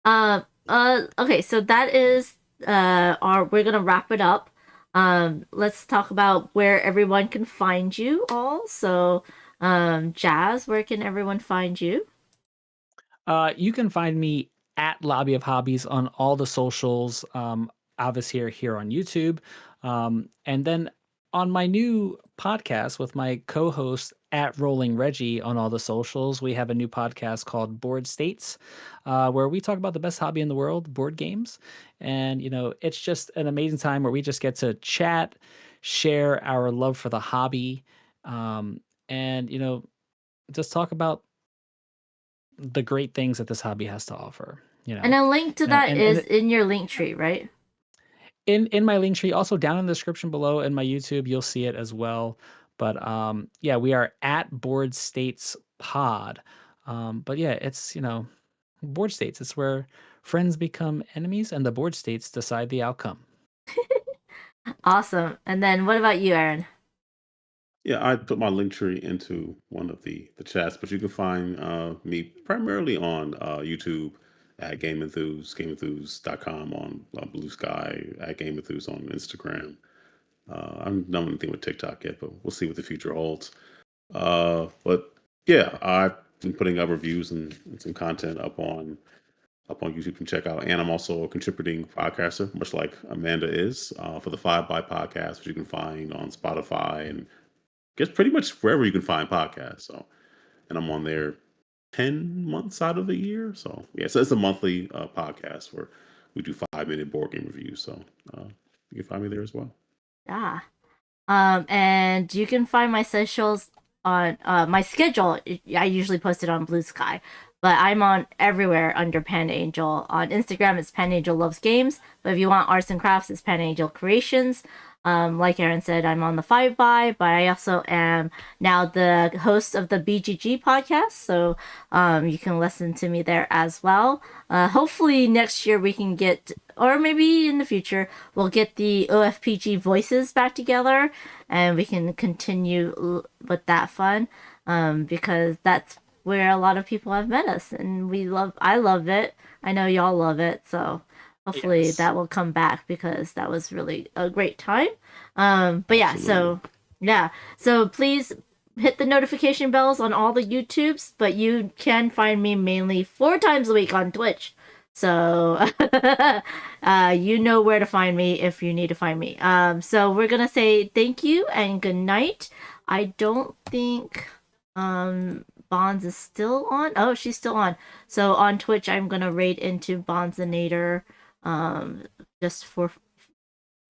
Okay, so that is we're gonna wrap it up. Let's talk about where everyone can find you all. So, Jazz, where can everyone find you? You can find me at Lobby of Hobbies on all the socials. Obviously here on YouTube, and then on my new podcast with my co-host at Rolling Reggie on all the socials. We have a new podcast called Board States, where we talk about the best hobby in the world, board games. And, it's just an amazing time where we just get to chat, share our love for the hobby, and, just talk about the great things that this hobby has to offer. And a link to that is in your link tree, right? In my link tree, also down in the description below in my YouTube, you'll see it as well. But we are at Board States Pod. But yeah, it's Board States. It's where friends become enemies and the board states decide the outcome. Awesome. And then what about you, Aaron? Yeah, I put my link tree into one of the chats, but you can find me primarily on YouTube at GameEnthus, GameEnthus.com on Blue Sky, at GameEnthus on Instagram. I haven't done anything with TikTok yet, but we'll see what the future holds. But yeah, I've been putting up reviews and some content up on YouTube. You can check out, and I'm also a contributing podcaster, much like Amanda is, for the 5x podcast, which you can find on Spotify and I guess pretty much wherever you can find podcasts. So, and I'm on there 10 months out of the year. So yeah, so it's a monthly podcast where we do 5-minute board game reviews. So you can find me there as well. Yeah. And you can find my socials on my schedule. I usually post it on Blue Sky, but I'm on everywhere under Panda Angel. On Instagram, it's Panda Angel Loves Games. But if you want arts and crafts, it's Panda Angel Creations. Like Aaron said, I'm on the 5x, but I also am now the host of the BGG podcast, so you can listen to me there as well. Hopefully next year we can get, or maybe in the future, we'll get the OFPG voices back together, and we can continue with that fun, because that's where a lot of people have met us, and I love it. I know y'all love it, so hopefully that will come back because that was really a great time. But yeah, so please hit the notification bells on all the YouTubes, but you can find me mainly 4 times a week on Twitch. So you know where to find me if you need to find me. So we're gonna say thank you and good night. I don't think Bonds is still on. Oh, she's still on. So on Twitch, I'm gonna raid into Bondsinator, just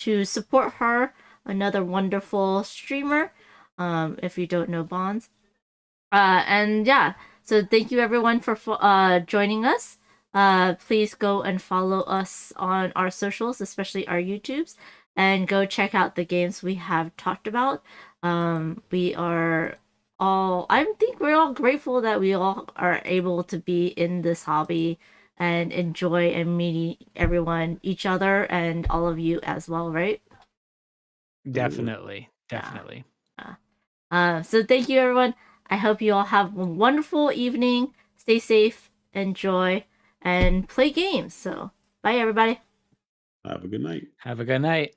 to support her, another wonderful streamer. If you don't know Bonds, and yeah, so thank you everyone for joining us. Please go and follow us on our socials, especially our YouTubes, and go check out the games we have talked about. I think we're all grateful that we all are able to be in this hobby and enjoy and meeting everyone, each other, and all of you as well, right? Definitely. So thank you, everyone. I hope you all have a wonderful evening. Stay safe, enjoy, and play games. So bye, everybody. Have a good night. Have a good night.